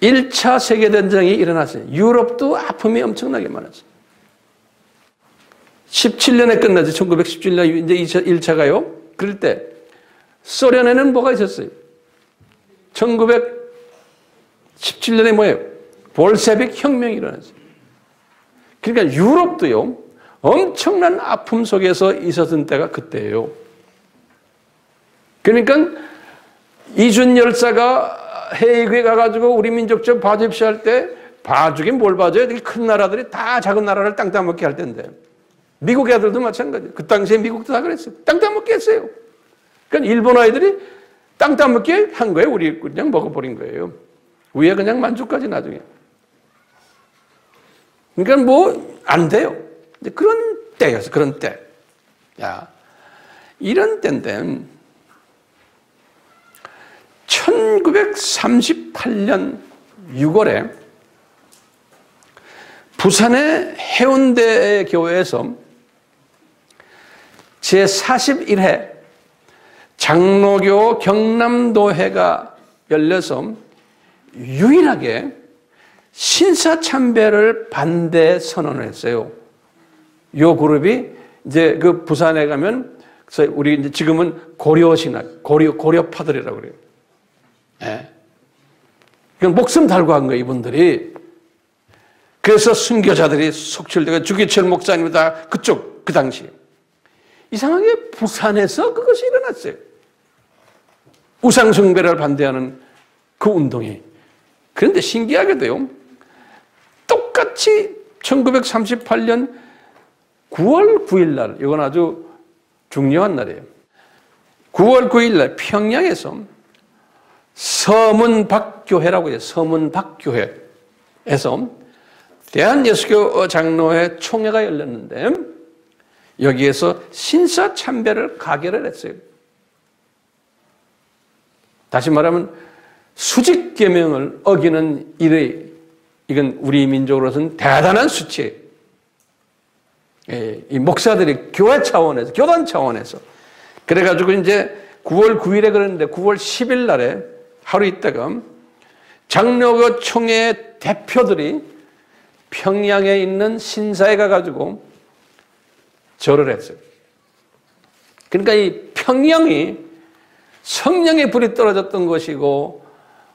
1차 세계대전이 일어났어요. 유럽도 아픔이 엄청나게 많았어요. 17년에 끝나죠. 1917년 이제 1차가요. 그럴 때 소련에는 뭐가 있었어요? 1917년에 뭐예요? 볼셰빅 혁명이 일어났어요. 그러니까 유럽도요, 엄청난 아픔 속에서 있었던 때가 그때예요. 그러니까 이준 열사가 헤이그에 가가지고 우리 민족 좀 봐줍시오 할 때, 봐주긴 뭘 봐줘요? 큰 나라들이 다 작은 나라를 땅 따먹게 할 텐데. 미국 애들도 마찬가지예요. 그 당시에 미국도 다 그랬어요. 땅 따먹게 했어요. 그러니까 일본 아이들이 땅 따먹게 한 거예요. 우리 그냥 먹어버린 거예요. 위에 그냥 만족까지 나중에. 그러니까 뭐 안 돼요. 그런 때였어. 그런 때. 야, 이런 때인데 1938년 6월에 부산의 해운대 교회에서 제41회 장로교 경남도회가 열려서 유일하게 신사참배를 반대 선언을 했어요. 요 그룹이 이제 그 부산에 가면, 우리 이제 지금은 고려신학, 고려파들이라고 그래요. 예. 그냥 목숨 달고 한 거예요, 이분들이. 그래서 순교자들이 속출되고 주기철 목사님이 다 그쪽, 그 당시에. 이상하게 부산에서 그것이 일어났어요. 우상숭배를 반대하는 그 운동이. 그런데 신기하게도요, 똑같이 1938년 9월 9일 날, 이건 아주 중요한 날이에요. 9월 9일 날 평양에서 서문박교회라고 해요. 서문박교회에서 대한예수교 장로회 총회가 열렸는데, 여기에서 신사참배를 가결을 했어요. 다시 말하면 수직계명을 어기는 일의, 이건 우리 민족으로서는 대단한 수치예요. 이 목사들이 교회 차원에서, 교단 차원에서. 그래가지고 이제 9월 9일에 그랬는데 9월 10일 날에 하루 있다가 장로교 총회 대표들이 평양에 있는 신사에 가가지고 절을 했어요. 그러니까 이 평양이 성령의 불이 떨어졌던 것이고,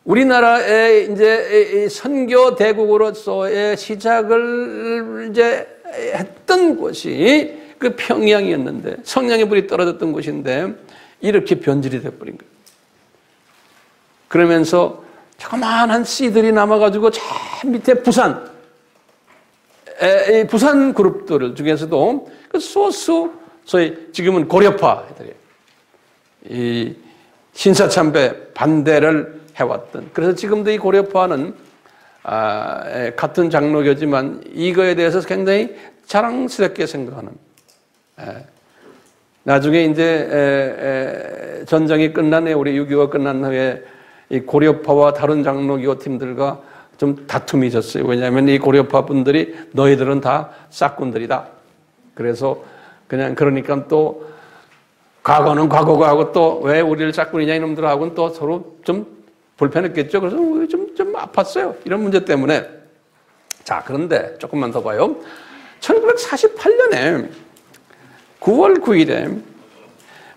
우리나라의 이제 선교 대국으로서의 시작을 이제 했던 곳이 그 평양이었는데, 성령의 불이 떨어졌던 곳인데 이렇게 변질이 돼버린 거예요. 그러면서 조그마한 씨들이 남아가지고 저 밑에 부산 그룹들 중에서도 그 소수, 소위 지금은 고려파 애들이에요. 이 신사참배 반대를 해왔던. 그래서 지금도 이 고려파는 같은 장로교지만 이거에 대해서 굉장히 자랑스럽게 생각하는. 나중에 이제 전쟁이 끝난 후에, 우리 6.25가 끝난 후에 이 고려파와 다른 장로교 팀들과 좀 다툼이 있었어요. 왜냐하면 이 고려파 분들이 너희들은 다 싹군들이다. 그래서 그냥 그러니까 또 과거는 과거고 하고 또 왜 우리를 짝꿍이냐 이놈들하고는 또 서로 좀 불편했겠죠. 그래서 좀 아팠어요. 이런 문제 때문에. 자, 그런데 조금만 더 봐요. 1948년에 9월 9일에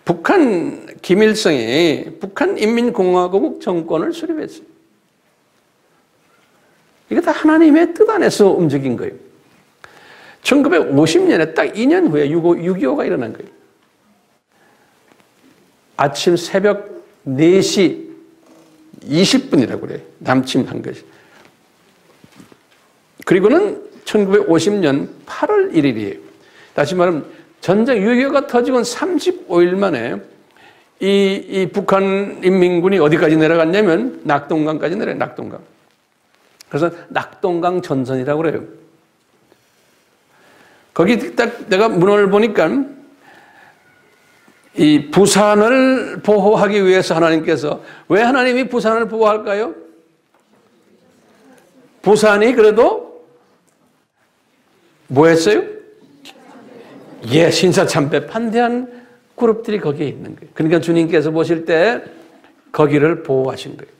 북한 김일성이 북한인민공화국 정권을 수립했어요. 이게 다 하나님의 뜻 안에서 움직인 거예요. 1950년에 딱 2년 후에 6.25가 일어난 거예요. 아침 새벽 4시 20분이라고 그래요. 남침한 것이. 그리고는 1950년 8월 1일이에요. 다시 말하면 전쟁 6.25가 터지고 35일 만에 이 북한 인민군이 어디까지 내려갔냐면 낙동강까지 내려요. 낙동강. 그래서 낙동강 전선이라고 그래요. 거기 딱 내가 문헌을 보니까 이 부산을 보호하기 위해서 하나님께서, 왜 하나님이 부산을 보호할까요? 부산이 그래도 뭐 했어요? 예, 신사참배 판대한 그룹들이 거기에 있는 거예요. 그러니까 주님께서 보실 때 거기를 보호하신 거예요.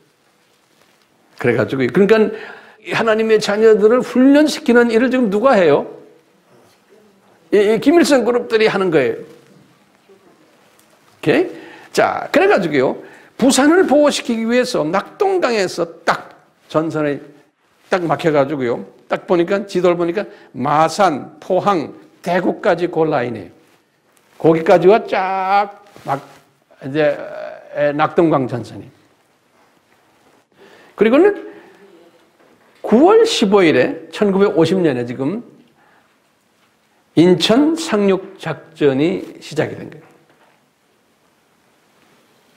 그래가지고, 그러니까 하나님의 자녀들을 훈련시키는 일을 지금 누가 해요? 이 김일성 그룹들이 하는 거예요. 오케이? 자, 그래가지고요, 부산을 보호시키기 위해서 낙동강에서 딱 전선에 딱 막혀가지고요, 딱 보니까, 지도를 보니까 마산, 포항, 대구까지 그 라인이에요. 거기까지가 쫙 막 이제 낙동강 전선이. 그리고는 9월 15일에 1950년에 지금 인천 상륙 작전이 시작이 된 거예요.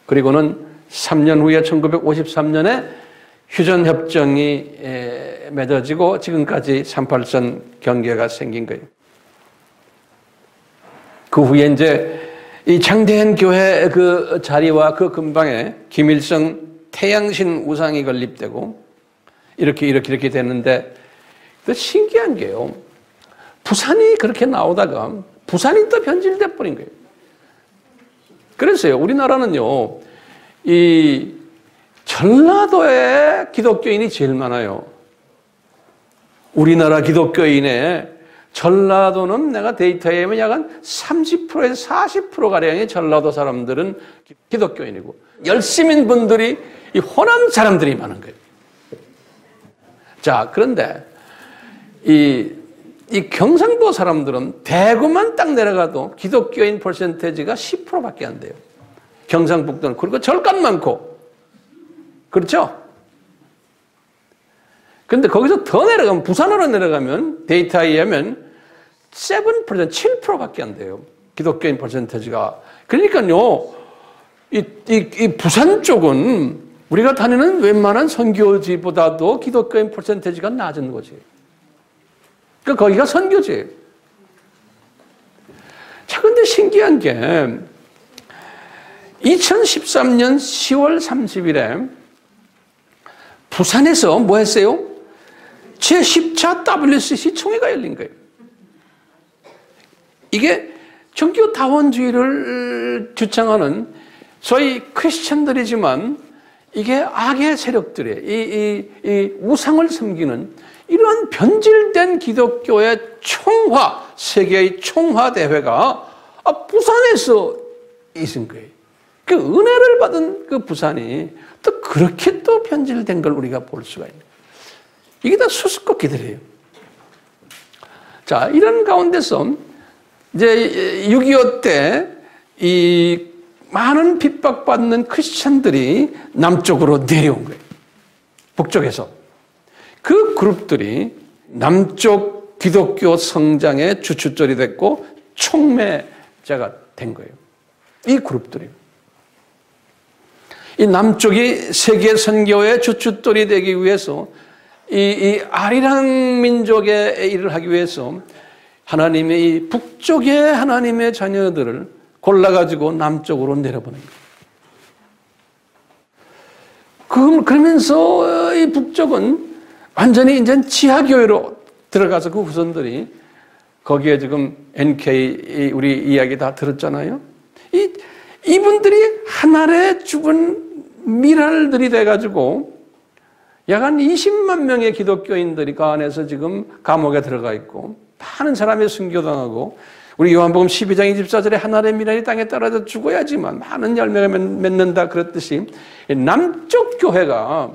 그리고는 3년 후에 1953년에 휴전협정이 맺어지고 지금까지 38선 경계가 생긴 거예요. 그 후에 이제 이 장대현 교회 그 자리와 그 근방에 김일성 태양신 우상이 건립되고 이렇게 됐는데, 또 신기한 게요, 부산이 그렇게 나오다가 부산이 또 변질돼 버린 거예요. 그래서요, 우리나라는요, 이 전라도에 기독교인이 제일 많아요. 우리나라 기독교인의 전라도는 내가 데이터에 보면 약간 30%에서 40%가량의 전라도 사람들은 기독교인이고, 열심인 분들이 이 호남 사람들이 많은 거예요. 자, 그런데 이 경상도 사람들은 대구만 딱 내려가도 기독교인 퍼센테이지가 10%밖에 안 돼요. 경상북도는. 그리고 절간 많고. 그렇죠? 근데 거기서 더 내려가면, 부산으로 내려가면 데이터에 의하면 7%, 7%밖에 안 돼요. 기독교인 퍼센테이지가. 그러니까요, 이 부산 쪽은 우리가 다니는 웬만한 선교지보다도 기독교인 퍼센테이지가 낮은 거지. 그러니까 거기가 선교지예요. 자, 근데 신기한 게 2013년 10월 30일에 부산에서 뭐 했어요? 제10차 WCC 총회가 열린 거예요. 이게 정교 다원주의를 주창하는 소위 크리스천들이지만 이게 악의 세력들의 이 우상을 섬기는 이런 변질된 기독교의 총화, 세계의 총화 대회가 부산에서 있은 거예요. 그 은혜를 받은 그 부산이 또 그렇게 또 변질된 걸 우리가 볼 수가 있는 거예요. 이게 다 수수께끼들이에요. 자, 이런 가운데서 이제 6.25 때 이 많은 핍박받는 크리스천들이 남쪽으로 내려온 거예요. 북쪽에서. 그 그룹들이 남쪽 기독교 성장의 주춧돌이 됐고 촉매자가 된 거예요. 이 그룹들이. 이 남쪽이 세계 선교의 주춧돌이 되기 위해서 이 아리랑 민족의 일을 하기 위해서 하나님의 이 북쪽의 하나님의 자녀들을 골라가지고 남쪽으로 내려보낸 거예요. 그러면서 이 북쪽은 완전히 이제 지하교회로 들어가서 그 후손들이 거기에 지금 NK 우리 이야기 다 들었잖아요. 이분들이 하늘에 죽은 미랄들이 돼가지고 약 한 20만 명의 기독교인들이 그 안에서 지금 감옥에 들어가 있고 많은 사람이 순교당하고, 우리 요한복음 12장 24절에 하늘의 미랄이 땅에 떨어져 죽어야지만 많은 열매가 맺는다 그랬듯이 남쪽 교회가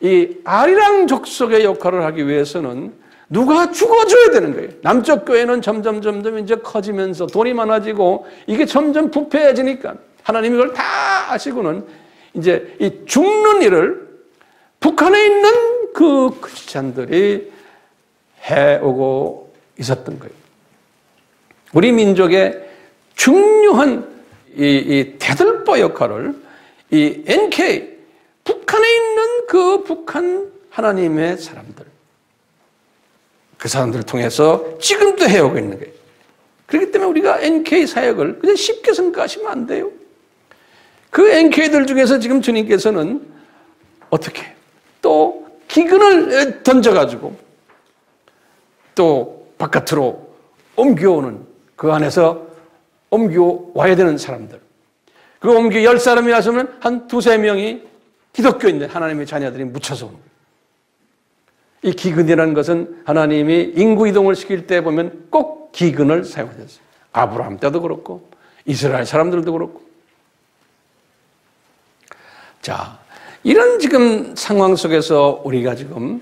이 아리랑 족속의 역할을 하기 위해서는 누가 죽어줘야 되는 거예요. 남쪽 교회는 점점 이제 커지면서 돈이 많아지고 이게 점점 부패해지니까 하나님이 이걸 다 아시고는 이제 이 죽는 일을 북한에 있는 그 크리스찬들이 해오고 있었던 거예요. 우리 민족의 중요한 이 대들보 역할을 이 NK, 북한에 있는 그 북한 하나님의 사람들, 그 사람들을 통해서 지금도 해오고 있는 거예요. 그렇기 때문에 우리가 NK 사역을 그냥 쉽게 생각하시면 안 돼요. 그 NK들 중에서 지금 주님께서는 어떻게 또 기근을 던져가지고 또 바깥으로 옮겨오는 그 안에서 옮겨와야 되는 사람들. 그 옮겨 10사람이 나서면 한 2-3명이 기독교인들 하나님의 자녀들이 묻혀서 오는 거예요. 이 기근이라는 것은 하나님이 인구 이동을 시킬 때 보면 꼭 기근을 사용하셨어요. 아브라함 때도 그렇고 이스라엘 사람들도 그렇고. 자, 이런 지금 상황 속에서 우리가 지금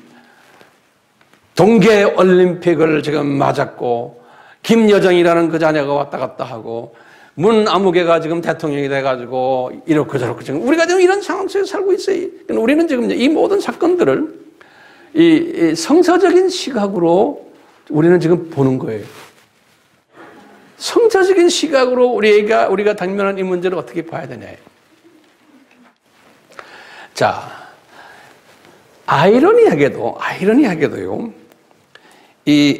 동계올림픽을 지금 맞았고 김여정이라는 그 자녀가 왔다 갔다 하고 문아무개가 지금 대통령이 돼가지고 이렇고 저렇고 지금 우리가 지금 이런 상황 속에 살고 있어요. 우리는 지금 이 모든 사건들을 이 성서적인 시각으로 우리는 지금 보는 거예요. 성서적인 시각으로 우리가 당면한 이 문제를 어떻게 봐야 되냐. 자, 아이러니하게도요, 이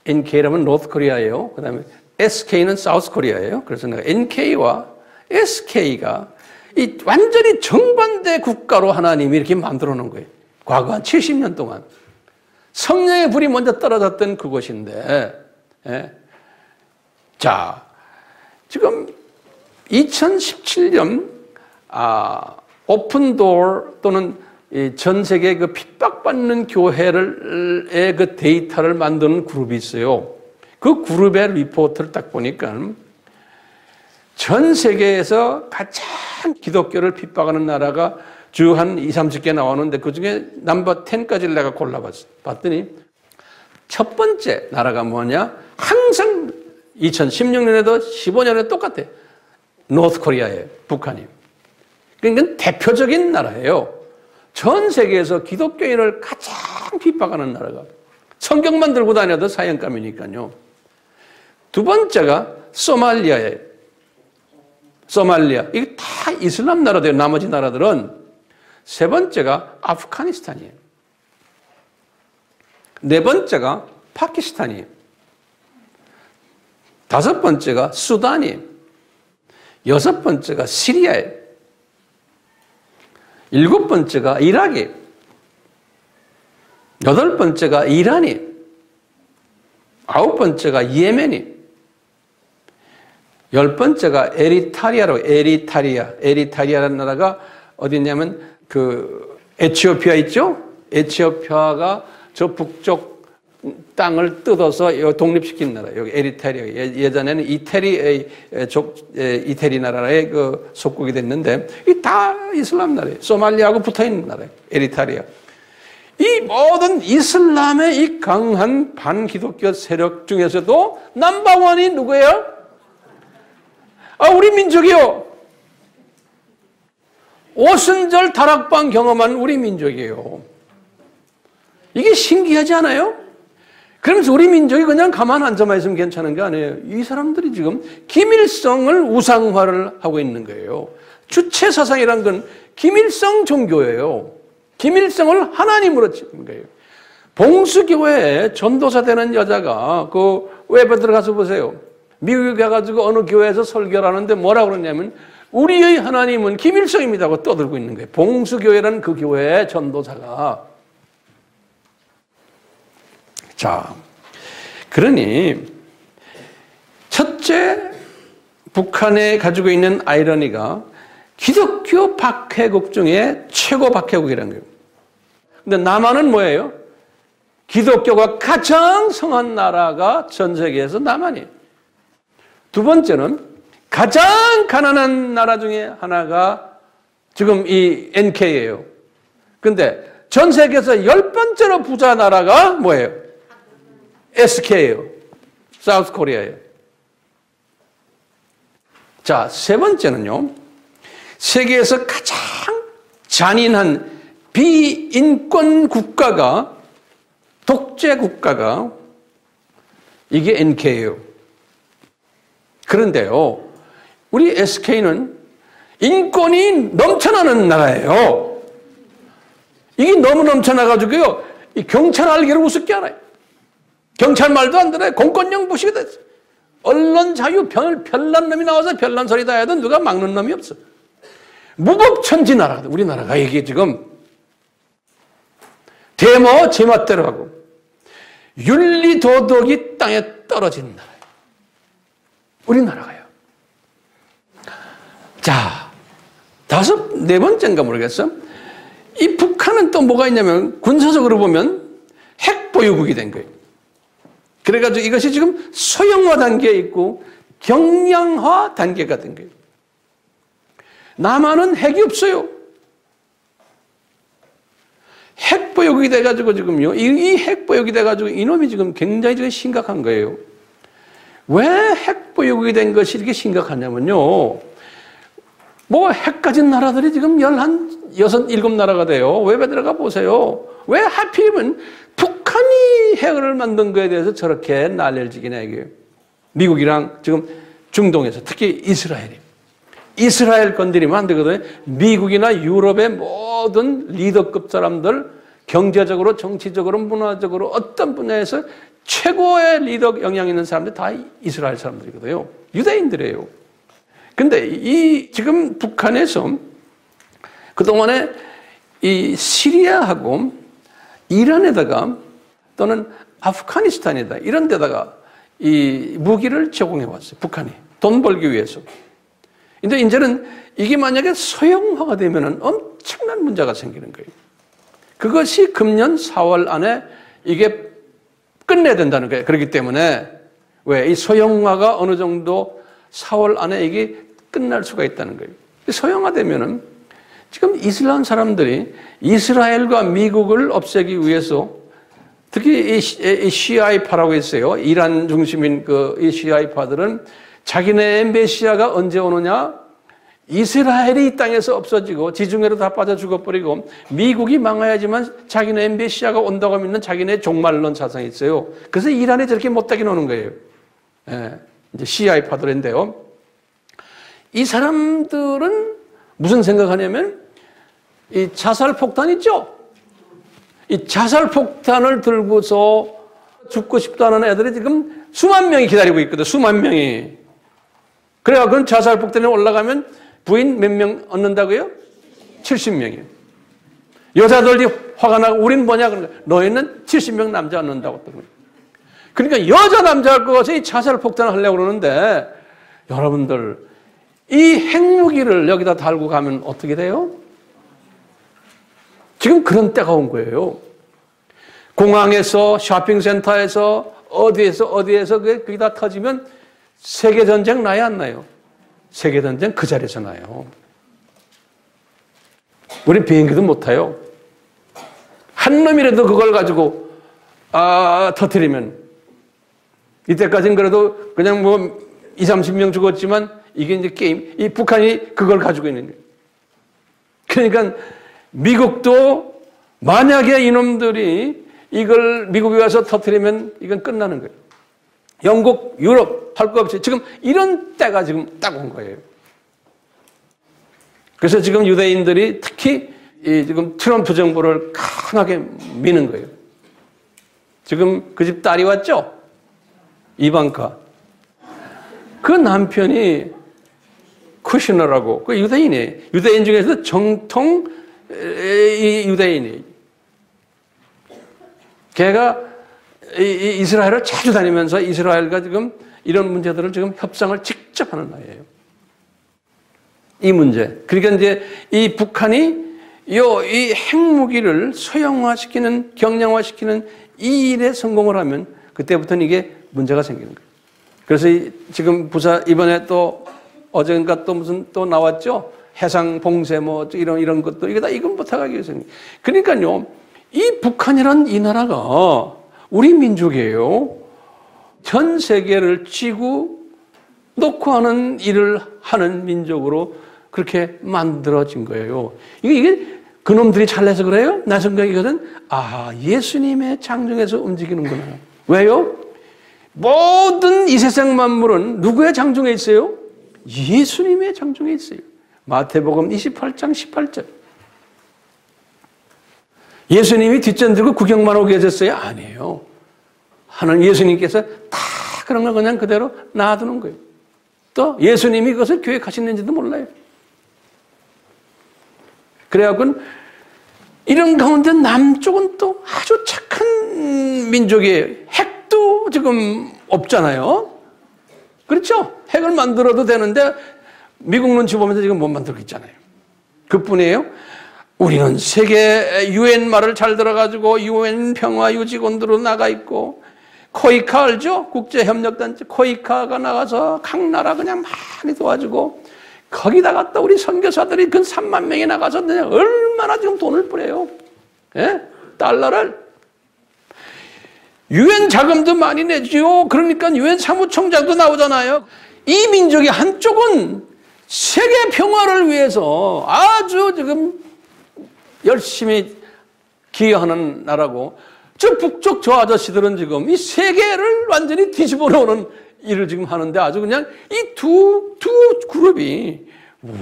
NK라면 노스 코리아예요. 그 다음에 SK는 사우스 코리아예요. 그래서 내가 NK와 SK가 이 완전히 정반대 국가로 하나님이 이렇게 만들어 놓은 거예요. 과거 한 70년 동안. 성령의 불이 먼저 떨어졌던 그곳인데, 예. 자, 지금 2017년, 오픈도어 또는 전 세계 그 핍박받는 교회의 그 데이터를 만드는 그룹이 있어요. 그 그룹의 리포트를 딱 보니까 전 세계에서 가장 기독교를 핍박하는 나라가 주 한 20-30개 나오는데 그 중에 넘버 10까지를 내가 골라봤더니 첫 번째 나라가 뭐냐? 항상 2016년에도 15년에 똑같아. 노스 코리아예요. 북한이. 그러니까 대표적인 나라예요. 전 세계에서 기독교인을 가장 핍박하는 나라가. 성경만 들고 다녀도 사형감이니까요. 두 번째가 소말리아예요. 소말리아. 이게 다 이슬람 나라들이에요. 나머지 나라들은. 세 번째가 아프가니스탄이에요. 네 번째가 파키스탄이에요. 다섯 번째가 수단이에요. 여섯 번째가 시리아예요. 일곱 번째가 이라크이에요. 여덟 번째가 이란이에요. 아홉 번째가 예멘이에요. 열 번째가 에리타리아라는 나라가 어디냐면 그 에티오피아 있죠? 에티오피아가 저 북쪽 땅을 뜯어서 독립시킨 나라. 여기 에리타리아. 예전에는 이태리 나라의 그 속국이 됐는데 이 다 이슬람 나라예요. 소말리아하고 붙어 있는 나라예요. 에리타리아. 이 모든 이슬람의 이 강한 반기독교 세력 중에서도 넘버원이 누구예요? 우리 민족이요. 오순절 다락방 경험한 우리 민족이에요. 이게 신기하지 않아요? 그러면서 우리 민족이 그냥 가만 앉아만 있으면 괜찮은 게 아니에요. 이 사람들이 지금 김일성을 우상화를 하고 있는 거예요. 주체 사상이란 건 김일성 종교예요. 김일성을 하나님으로 찍는 거예요. 봉수교회에 전도사 되는 여자가 그 웹에 들어가서 보세요. 미국에 가가지고 어느 교회에서 설교를 하는데 뭐라고 그러냐면 우리의 하나님은 김일성입니다 하고 떠들고 있는 거예요. 봉수교회라는 그 교회의 전도사가. 자, 그러니 첫째 북한에 가지고 있는 아이러니가 기독교 박해국 중에 최고 박해국이라는 거예요. 근데 남한은 뭐예요? 기독교가 가장 성한 나라가 전 세계에서 남한이에요. 두 번째는 가장 가난한 나라 중에 하나가 지금 이 NK예요. 근데 전 세계에서 10번째로 부자 나라가 뭐예요? SK예요. 사우스 코리아예요. 자, 세 번째는요. 세계에서 가장 잔인한 비인권 국가가, 독재 국가가 이게 NK예요. 그런데요. 우리 SK는 인권이 넘쳐나는 나라예요. 이게 너무 넘쳐나가지고요. 이 경찰 알기를 우습게 알아요. 경찰 말도 안 들어요. 공권력 무시가 됐어요. 언론 자유, 별난 놈이 나와서 별난 소리 다 해도 누가 막는 놈이 없어. 무법천지 나라거든. 우리나라가 이게 지금 대모 제멋대로 하고 윤리 도덕이 땅에 떨어진 나라예요. 우리나라가요. 자, 네 번째인가 모르겠어. 이 북한은 또 뭐가 있냐면 군사적으로 보면 핵보유국이 된 거예요. 그래가지고 이것이 지금 소형화 단계에 있고 경량화 단계가 된 거예요. 남한은 핵이 없어요. 핵보유국이 돼가지고 지금요, 이 핵보유국이 돼가지고 이놈이 지금 굉장히 심각한 거예요. 왜 핵보유국이 된 것이 이렇게 심각하냐면요. 뭐 핵 가진 나라들이 지금 6-7나라가 돼요. 왜 들어가 보세요. 왜 하필이면 북한이 핵을 만든 거에 대해서 저렇게 난리를 지기냐 이게요. 미국이랑 지금 중동에서 특히 이스라엘 건드리면 안 되거든요. 미국이나 유럽의 모든 리더급 사람들 경제적으로 정치적으로 문화적으로 어떤 분야에서 최고의 리더 영향 있는 사람들 다 이스라엘 사람들이거든요. 유대인들이에요. 근데 이 지금 북한에서 그동안에 이 시리아하고 이란에다가 또는 아프가니스탄에다 이런 데다가 이 무기를 제공해 왔어요. 북한이 돈 벌기 위해서. 근데 이제는 이게 만약에 소형화가 되면은 엄청난 문제가 생기는 거예요. 그것이 금년 4월 안에 이게 끝내야 된다는 거예요. 그렇기 때문에 왜 이 소형화가 어느 정도 4월 안에 이게 끝날 수가 있다는 거예요. 소형화되면은 지금 이슬람 사람들이 이스라엘과 미국을 없애기 위해서 특히 이 시아이파라고 있어요. 이란 중심인 이 시아이파들은 자기네 메시아가 언제 오느냐? 이스라엘이 이 땅에서 없어지고 지중해로 다 빠져 죽어버리고 미국이 망해야지만 자기네 메시아가 온다고 믿는 자기네 종말론 사상이 있어요. 그래서 이란에 저렇게 못되게 노는 거예요. 예, 이제 시아이파들인데요. 이 사람들은 무슨 생각하냐면 이 자살폭탄 있죠? 이 자살폭탄을 들고서 죽고 싶다는 애들이 지금 수만 명이 기다리고 있거든. 수만 명이. 그래갖고 자살폭탄에 올라가면 부인 몇 명 얻는다고요? 70명이에요. 여자들이 화가 나고 우린 뭐냐 그러니까 너희는 70명 남자 얻는다고. 그러니까 여자 남자할 것이 이 자살폭탄을 하려고 그러는데 여러분들 이 핵무기를 여기다 달고 가면 어떻게 돼요? 지금 그런 때가 온 거예요. 공항에서 쇼핑센터에서 어디에서 그게 다 터지면 세계전쟁 나요 안 나요? 세계전쟁 그 자리에서 나요. 우리 비행기도 못 타요. 한 놈이라도 그걸 가지고 터뜨리면 이때까지는 그래도 그냥 뭐 20-30명 죽었지만 이게 이제 게임, 이 북한이 그걸 가지고 있는 거예요. 그러니까 미국도 만약에 이놈들이 이걸 미국에 와서 터뜨리면 이건 끝나는 거예요. 영국, 유럽 할 거 없이 지금 이런 때가 지금 딱 온 거예요. 그래서 지금 유대인들이 특히 지금 트럼프 정부를 강하게 미는 거예요. 지금 그 집 딸이 왔죠? 이방카. 그 남편이 쿠시너라고 그 유대인이에요. 유대인 중에서 정통 유대인이에요. 걔가 이스라엘을 자주 다니면서 이스라엘과 지금 이런 문제들을 지금 협상을 직접 하는 나이예요. 이 문제. 그러니까 이제 이 북한이 이 핵무기를 소형화시키는, 경량화시키는 이 일에 성공을 하면 그때부터는 이게 문제가 생기는 거예요. 그래서 지금 이번에 또 어젠가 또 무슨 또 나왔죠? 해상 봉쇄 뭐 이런 것도 이게 다 이건 못하기 위해서. 그러니까요, 이 북한이란 이 나라가 우리 민족이에요. 전 세계를 쥐고 놓고 하는 일을 하는 민족으로 그렇게 만들어진 거예요. 이게 그놈들이 잘내서 그래요? 나 생각이거든. 예수님의 장중에서 움직이는구나. 왜요? 모든 이 세상 만물은 누구의 장중에 있어요? 예수님의 장중에 있어요. 마태복음 28장 18절. 예수님이 뒷전 들고 구경만 하고 계셨어요? 아니에요. 하는 예수님께서 다 그런 걸 그냥 그대로 놔두는 거예요. 또 예수님이 그것을 계획하시는지도 몰라요. 그래갖고 이런 가운데 남쪽은 또 아주 착한 민족이에요. 핵도 지금 없잖아요. 그렇죠? 핵을 만들어도 되는데 미국 눈치 보면서 지금 못 만들고 있잖아요. 그뿐이에요. 우리는 세계 유엔 말을 잘 들어가지고 유엔 평화 유지군으로 나가 있고, 코이카 알죠? 국제협력단체 코이카가 나가서 각 나라 그냥 많이 도와주고, 거기다가 또 우리 선교사들이 근 3만 명이 나가서 얼마나 지금 돈을 뿌려요. 예? 달러를. 유엔 자금도 많이 내죠. 그러니까 유엔 사무총장도 나오잖아요. 이 민족의 한쪽은 세계 평화를 위해서 아주 지금 열심히 기여하는 나라고, 저 북쪽 저 아저씨들은 지금 이 세계를 완전히 뒤집어 놓는 일을 지금 하는데, 아주 그냥 이 두 그룹이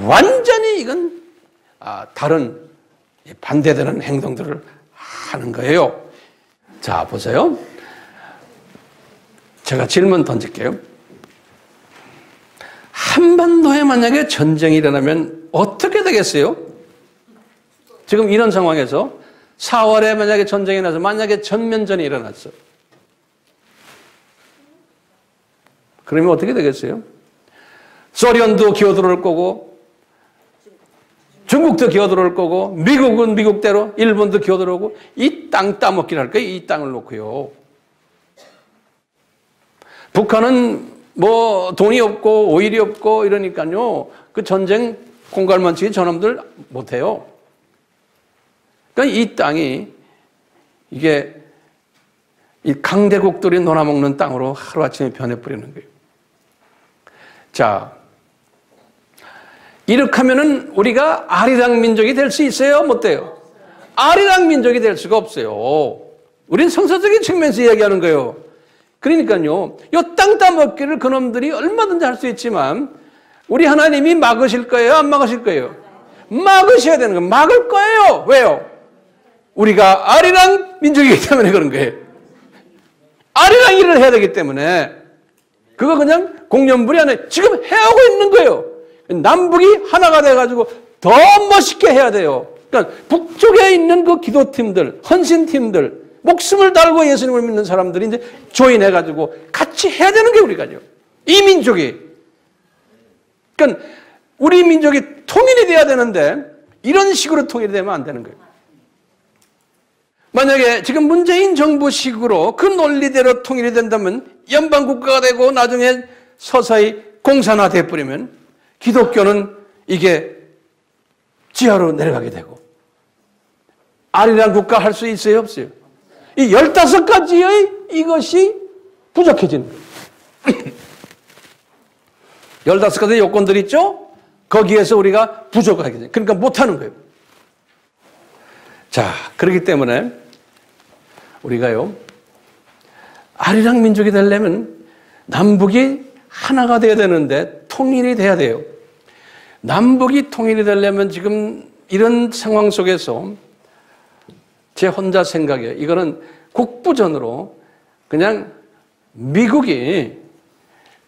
완전히 이건 다른 반대되는 행동들을 하는 거예요. 자, 보세요. 제가 질문 던질게요. 한반도에 만약에 전쟁이 일어나면 어떻게 되겠어요? 지금 이런 상황에서 4월에 만약에 전쟁이 나서 만약에 전면전이 일어났어. 그러면 어떻게 되겠어요? 소련도 기어들어올 거고, 중국도 기어들어올 거고, 미국은 미국대로, 일본도 기어들어오고, 이 땅 따먹기를 할 거예요. 이 땅을 놓고요. 북한은 뭐 돈이 없고 오일이 없고 이러니까요, 그 전쟁 공갈만치기 저놈들 못해요. 그러니까 이 땅이 이게 이 강대국들이 놀아먹는 땅으로 하루아침에 변해버리는 거예요. 자, 이렇게 하면은 우리가 아리랑 민족이 될 수 있어요? 못 돼요? 아리랑 민족이 될 수가 없어요. 우린 성서적인 측면에서 이야기하는 거예요. 그러니까요, 이 땅 따먹기를 그놈들이 얼마든지 할 수 있지만, 우리 하나님이 막으실 거예요? 안 막으실 거예요? 막으셔야 되는 거예요. 막을 거예요. 왜요? 우리가 아리랑 민족이기 때문에 그런 거예요. 아리랑 일을 해야 되기 때문에. 그거 그냥 공연불이 안에 지금 해오고 있는 거예요. 남북이 하나가 돼가지고 더 멋있게 해야 돼요. 그러니까 북쪽에 있는 그 기도팀들, 헌신팀들, 목숨을 달고 예수님을 믿는 사람들이 이제 조인해가지고 같이 해야 되는 게 우리가요. 이 민족이. 그러니까 우리 민족이 통일이 돼야 되는데 이런 식으로 통일이 되면 안 되는 거예요. 만약에 지금 문재인 정부식으로 그 논리대로 통일이 된다면 연방국가가 되고 나중에 서서히 공산화 돼버리면 기독교는 이게 지하로 내려가게 되고, 아리랑 국가 할 수 있어요? 없어요? 이 15가지의 이것이 부족해지는 거예요. 15가지 요건들이 있죠? 거기에서 우리가 부족하게 돼요. 그러니까 못하는 거예요. 자, 그렇기 때문에 우리가요, 아리랑 민족이 되려면 남북이 하나가 돼야 되는데 통일이 돼야 돼요. 남북이 통일이 되려면 지금 이런 상황 속에서 제 혼자 생각에 이거는 국부전으로 그냥 미국이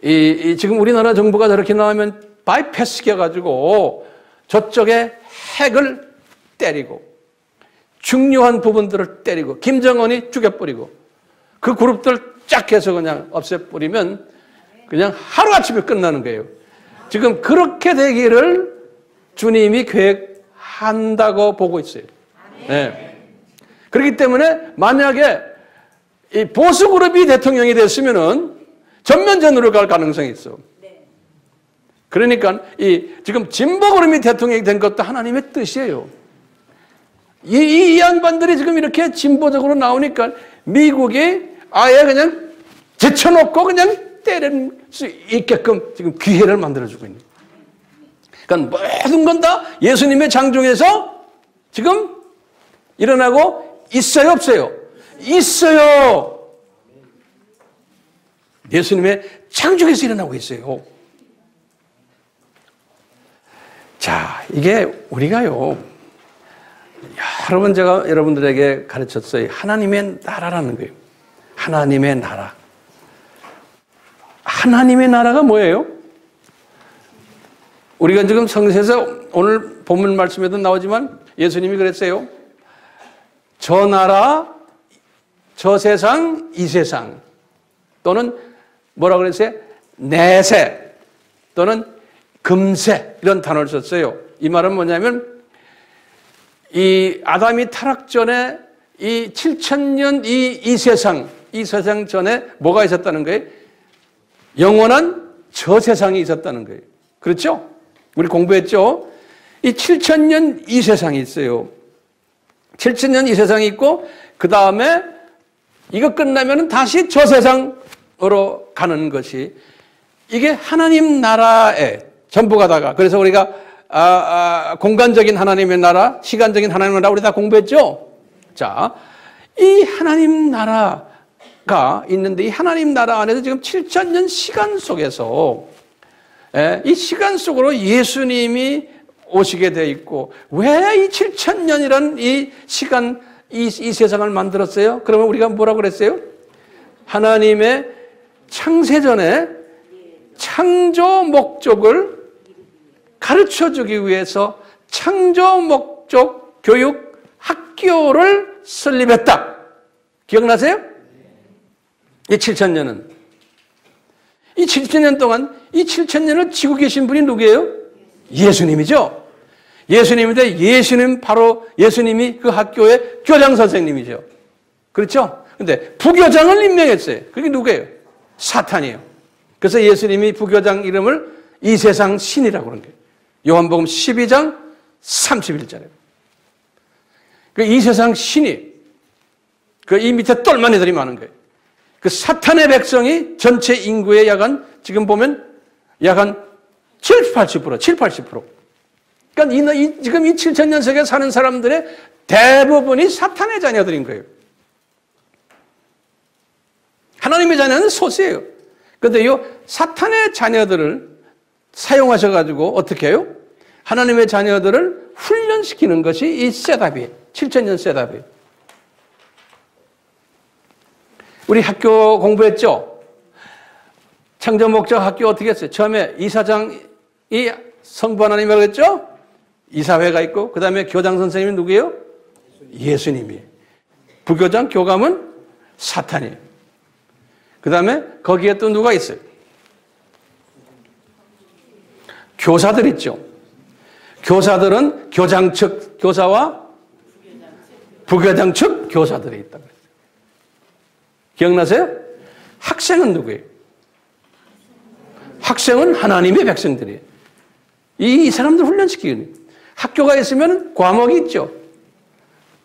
지금 우리나라 정부가 저렇게 나오면 바이패스 시켜가지고 저쪽에 핵을 때리고 중요한 부분들을 때리고 김정은이 죽여버리고 그 그룹들 쫙 해서 그냥 없애버리면 그냥 하루아침에 끝나는 거예요. 지금 그렇게 되기를 주님이 계획한다고 보고 있어요. 네. 그렇기 때문에 만약에 이 보수 그룹이 대통령이 됐으면은 전면전으로 갈 가능성이 있어. 그러니까 지금 진보 그룹이 대통령이 된 것도 하나님의 뜻이에요. 이 양반들이 지금 이렇게 진보적으로 나오니까 미국이 아예 그냥 제쳐놓고 그냥 때릴 수 있게끔 지금 기회를 만들어주고 있는 거예요. 그러니까 모든 건 다 예수님의 장중에서 지금 일어나고 있어요, 없어요? 있어요. 예수님의 창조에서 일어나고 있어요. 자, 이게 우리가요, 여러 번 제가 여러분들에게 가르쳤어요. 하나님의 나라라는 거예요. 하나님의 나라. 하나님의 나라가 뭐예요? 우리가 지금 성서에서 오늘 본문 말씀에도 나오지만 예수님이 그랬어요. 저 나라, 저 세상, 이 세상. 또는 뭐라고 그랬어요? 내세 또는 금세 이런 단어를 썼어요. 이 말은 뭐냐면 이 아담이 타락 전에 이 7,000년 이 세상 전에 뭐가 있었다는 거예요? 영원한 저 세상이 있었다는 거예요. 그렇죠? 우리 공부했죠? 이 7,000년 이 세상이 있어요. 7,000년 이 세상이 있고 그 다음에 이거 끝나면 다시 저 세상으로 가는 것이 이게 하나님 나라의 전부가 다가. 그래서 우리가 공간적인 하나님의 나라, 시간적인 하나님의 나라 우리 다 공부했죠? 자, 이 하나님 나라가 있는데 이 하나님 나라 안에서 지금 7,000년 시간 속에서 이 시간 속으로 예수님이 오시게 돼 있고 왜 이 7,000년이라는 이 시간, 이 세상을 만들었어요? 그러면 우리가 뭐라고 그랬어요? 하나님의 창세전에 창조 목적을 가르쳐주기 위해서 창조 목적 교육 학교를 설립했다. 기억나세요? 이 7,000년은. 이 7,000년 동안 이 7,000년을 지고 계신 분이 누구예요? 예수님이죠. 예수님인데 예수님 바로 예수님이 그 학교의 교장 선생님이죠. 그렇죠? 근데 부교장을 임명했어요. 그게 누구예요? 사탄이에요. 그래서 예수님이 부교장 이름을 이 세상 신이라고 그런 거예요. 요한복음 12장 31절에. 이 세상 신이 이 밑에 똘마니들이 많은 거예요. 그 사탄의 백성이 전체 인구의 지금 보면 약 한 70, 80%. 그러니까 지금 이 7,000년 세계에 사는 사람들의 대부분이 사탄의 자녀들인 거예요. 하나님의 자녀는 소수예요. 그런데 이 사탄의 자녀들을 사용하셔가지고 어떻게 해요? 하나님의 자녀들을 훈련시키는 것이 이 셋업이에요. 7,000년 셋업이에요. 우리 학교 공부했죠? 창조 목적 학교 어떻게 했어요? 처음에 이사장이 성부 하나님이라고 했죠? 이사회가 있고 그 다음에 교장 선생님이 누구예요? 예수님이에요. 부교장, 교감은 사탄이에요. 그 다음에 거기에 또 누가 있어요? 교사들 있죠. 교사들은 교장 측 교사와 부교장 측 교사들이 있다고 그랬어요. 기억나세요? 학생은 누구예요? 학생은 하나님의 백성들이에요. 이 사람들 훈련시키는 학교가 있으면 과목이 있죠.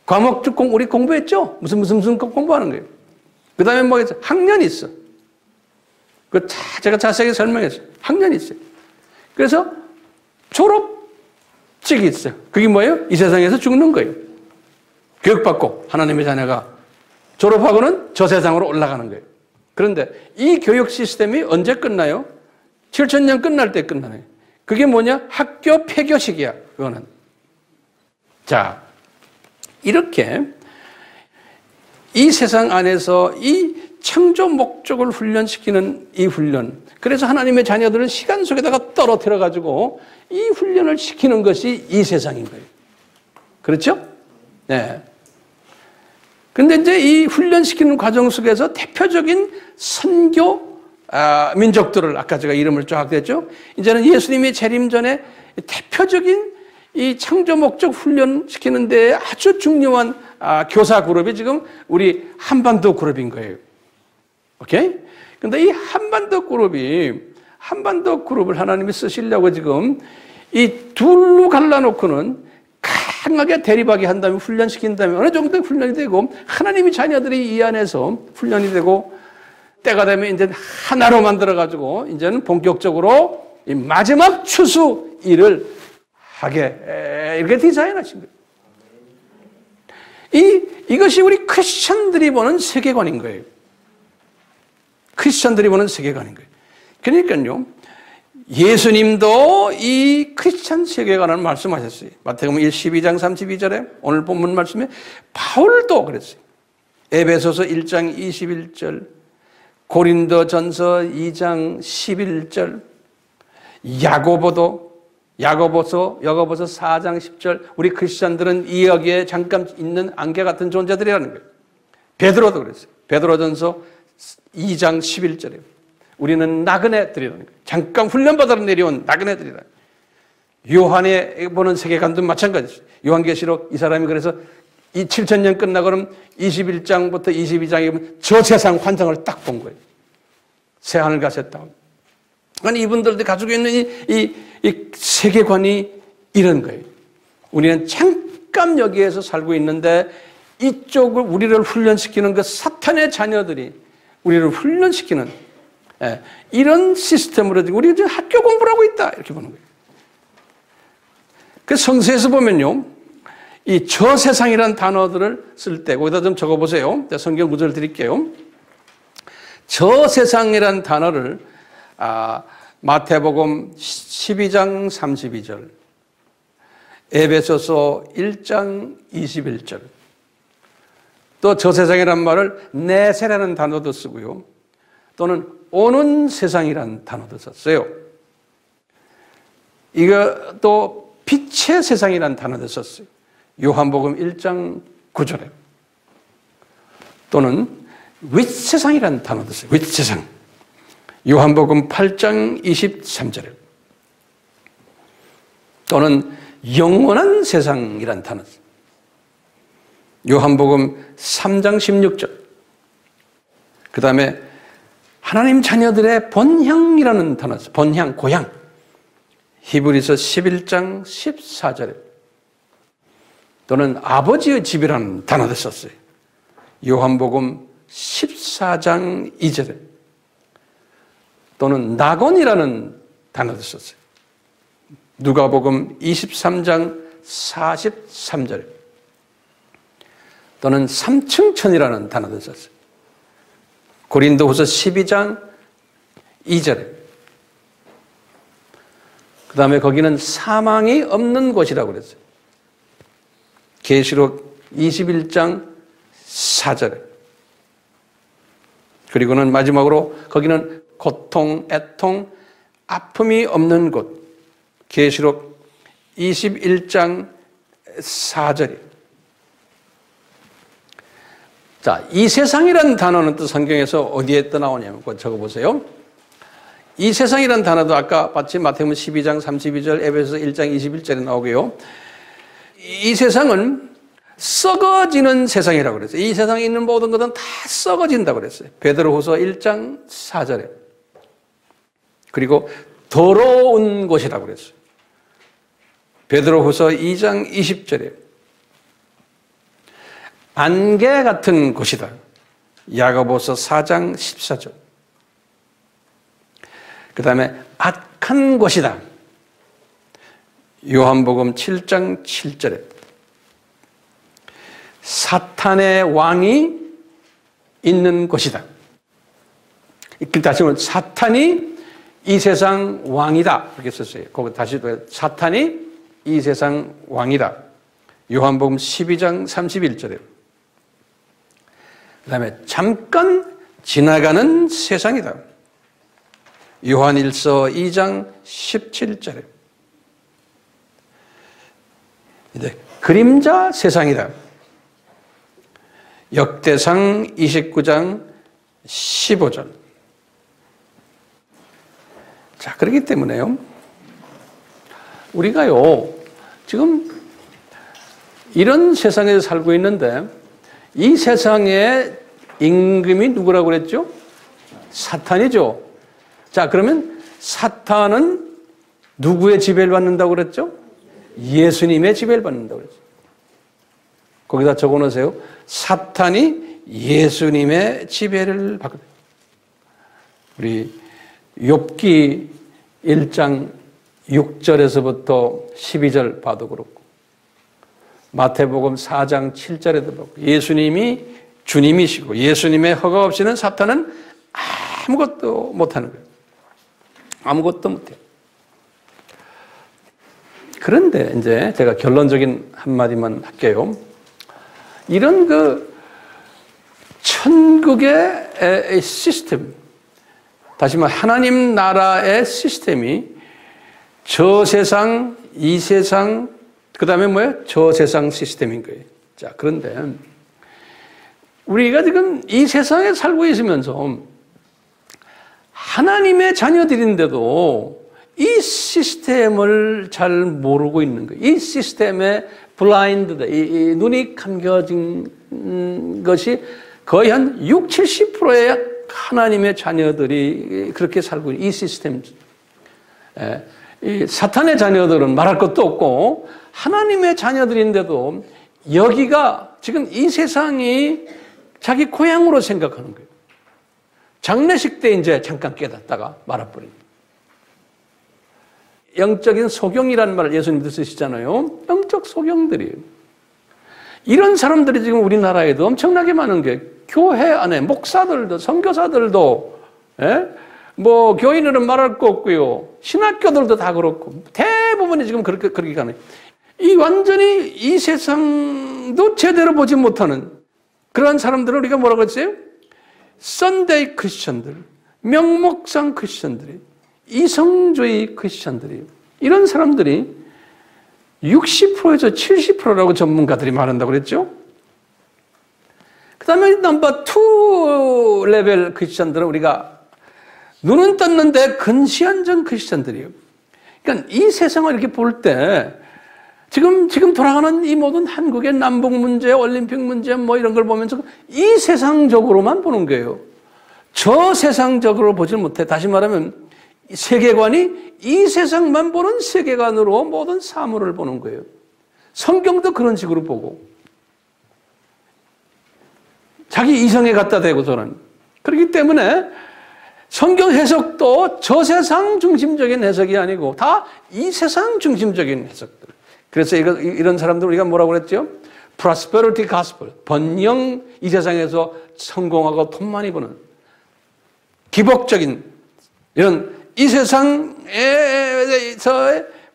과목 우리 공부했죠? 무슨 공부하는 거예요. 그 다음에 뭐 있어? 학년이 있어. 제가 자세하게 설명했어요. 학년이 있어요. 그래서 졸업식이 있어요. 그게 뭐예요? 이 세상에서 죽는 거예요. 교육받고 하나님의 자녀가 졸업하고는 저 세상으로 올라가는 거예요. 그런데 이 교육 시스템이 언제 끝나요? 7,000년 끝날 때 끝나요. 그게 뭐냐? 학교 폐교식이야. 그거는. 자, 이렇게 이 세상 안에서 이 창조 목적을 훈련시키는 이 훈련. 그래서 하나님의 자녀들을 시간 속에다가 떨어뜨려 가지고 이 훈련을 시키는 것이 이 세상인 거예요. 그렇죠? 네. 근데 이제 이 훈련시키는 과정 속에서 대표적인 선교 민족들을 아까 제가 이름을 쫙 됐죠. 이제는 예수님이 재림 전에 대표적인 이 창조 목적 훈련시키는 데 아주 중요한 교사 그룹이 지금 우리 한반도 그룹인 거예요. 오케이? 근데 이 한반도 그룹을 하나님이 쓰시려고 지금 이 둘로 갈라놓고는 강하게 대립하게 한 다음에 훈련시킨 다음에 어느 정도 훈련이 되고 하나님의 자녀들이 이 안에서 훈련이 되고 때가 되면 이제 하나로 만들어가지고 이제는 본격적으로 이 마지막 추수 일을 하게 이렇게 디자인하신 거예요. 이것이 우리 크리스천들이 보는 세계관인 거예요. 크리스천들이 보는 세계관인 거예요. 그러니까요, 예수님도 이 크리스찬 세계관을 말씀하셨어요. 마태복음 12장 32절에 오늘 본문 말씀에 바울도 그랬어요. 에베소서 1장 21절, 고린도전서 2장 11절, 야고보서 4장 10절. 우리 크리스찬들은 이 여기에 잠깐 있는 안개 같은 존재들이라는 거예요. 베드로도 그랬어요. 베드로전서 2장 11절에 우리는 나그네들이라는 거예요. 잠깐 훈련받아 내려온 나그네들이라. 요한에 보는 세계관도 마찬가지죠. 요한계시록 이 사람이 그래서 이 7000년 끝나고 그럼 21장부터 22장에 보면 저 세상 환상을 딱 본 거예요. 새하늘 가셨다. 그러니까 이분들도 가지고 있는 이 세계관이 이런 거예요. 우리는 잠깐 여기에서 살고 있는데 이쪽을 우리를 훈련시키는 그 사탄의 자녀들이 우리를 훈련시키는 이런 시스템으로 우리 지금 학교 공부를 하고 있다 이렇게 보는 거예요. 그 성서에서 보면요, 이 저 세상이라는 단어들을 쓸 때 거기다 좀 적어보세요. 성경 구절 드릴게요. 저 세상이라는 단어를 마태복음 12장 32절, 에베소서 1장 21절, 또 저 세상이란 말을 내세라는 단어도 쓰고요. 또는 오는 세상이라는 단어도 썼어요. 이거 또 빛의 세상이라는 단어도 썼어요. 요한복음 1장 9절에. 또는 윗세상이라는 단어도 써요. 윗세상. 요한복음 8장 23절에. 또는 영원한 세상이라는 단어 써요. 요한복음 3장 16절. 그 다음에 하나님 자녀들의 본향이라는 단어 써요. 본향, 고향. 히브리서 11장 14절에. 또는 아버지의 집이라는 단어도 썼어요. 요한복음 14장 2절에. 또는 낙원이라는 단어도 썼어요. 누가복음 23장 43절에. 또는 삼층천이라는 단어도 썼어요. 고린도후서 12장 2절에. 그 다음에 거기는 사망이 없는 곳이라고 그랬어요. 계시록 21장 4절에. 그리고는 마지막으로 거기는 고통, 애통, 아픔이 없는 곳. 계시록 21장 4절에. 자, 이 세상이라는 단어는 또 성경에서 어디에 또 나오냐면 적어보세요. 이 세상이라는 단어도 아까 마침 마태복음 12장 32절, 에베소서 1장 21절에 나오고요. 이 세상은 썩어지는 세상이라고 그랬어요. 이 세상에 있는 모든 것은 다 썩어진다고 그랬어요. 베드로후서 1장 4절에. 그리고 더러운 곳이라고 그랬어요. 베드로후서 2장 20절에. 안개 같은 곳이다. 야고보서 4장 14절. 그 다음에 악한 곳이다. 요한복음 7장 7절에. 사탄의 왕이 있는 곳이다. 다시 말하면 사탄이 이 세상 왕이다. 이렇게 썼어요. 거기 다시 사탄이 이 세상 왕이다. 요한복음 12장 31절에. 그 다음에 잠깐 지나가는 세상이다. 요한일서 2장 17절에. 이제 그림자 세상이다. 역대상 29장 15절. 자, 그렇기 때문에요. 우리가요, 지금 이런 세상에서 살고 있는데 이 세상의 임금이 누구라고 그랬죠? 사탄이죠. 자, 그러면 사탄은 누구의 지배를 받는다고 그랬죠? 예수님의 지배를 받는다고 그랬죠. 거기다 적어 놓으세요. 사탄이 예수님의 지배를 받거든요. 우리 욥기 1장 6절에서부터 12절 봐도 그렇고 마태복음 4장 7절에도 그렇고 예수님이 주님이시고 예수님의 허가 없이는 사탄은 아무것도 못하는 거예요. 아무것도 못해요. 그런데 이제 제가 결론적인 한마디만 할게요. 이런 천국의 시스템, 다시 말해 하나님 나라의 시스템이 저 세상, 이 세상, 그 다음에 뭐예요? 저 세상 시스템인 거예요. 자, 그런데 우리가 지금 이 세상에 살고 있으면서 하나님의 자녀들인데도 이 시스템을 잘 모르고 있는 거예요. 이 시스템에 블라인드다, 이 눈이 감겨진 것이 거의 한 60, 70%의 하나님의 자녀들이 그렇게 살고 있는 이 시스템. 이 사탄의 자녀들은 말할 것도 없고 하나님의 자녀들인데도 여기가 지금 이 세상이 자기 고향으로 생각하는 거예요. 장례식 때 이제 잠깐 깨닫다가 말아버립니다. 영적인 소경이라는 말을 예수님도 쓰시잖아요. 영적 소경들이에요. 이런 사람들이 지금 우리나라에도 엄청나게 많은 게 교회 안에 목사들도 선교사들도 뭐 교인들은 말할 거 없고요. 신학교들도 다 그렇고 대부분이 지금 그렇게 가는 이 완전히 이 세상도 제대로 보지 못하는 그러한 사람들을 우리가 뭐라고 했어요? 썬데이 크리스천들, 명목상 크리스천들이, 이성주의 크리스천들이, 이런 사람들이 60%에서 70%라고 전문가들이 말한다고 그랬죠? 그 다음에 넘버 2 레벨 크리스천들은 우리가 눈은 떴는데 근시안전 크리스천들이에요. 그러니까 이 세상을 이렇게 볼 때 지금 돌아가는 이 모든 한국의 남북 문제, 올림픽 문제 뭐 이런 걸 보면서 이 세상적으로만 보는 거예요. 저 세상적으로 보질 못해. 다시 말하면 세계관이 이 세상만 보는 세계관으로 모든 사물을 보는 거예요. 성경도 그런 식으로 보고 자기 이성에 갖다 대고 저는 그렇기 때문에 성경 해석도 저 세상 중심적인 해석이 아니고 다 이 세상 중심적인 해석들. 그래서 이런 사람들 우리가 뭐라고 그랬죠? prosperity gospel, 번영 이 세상에서 성공하고 돈 많이 버는 기복적인 이런 이 세상에서의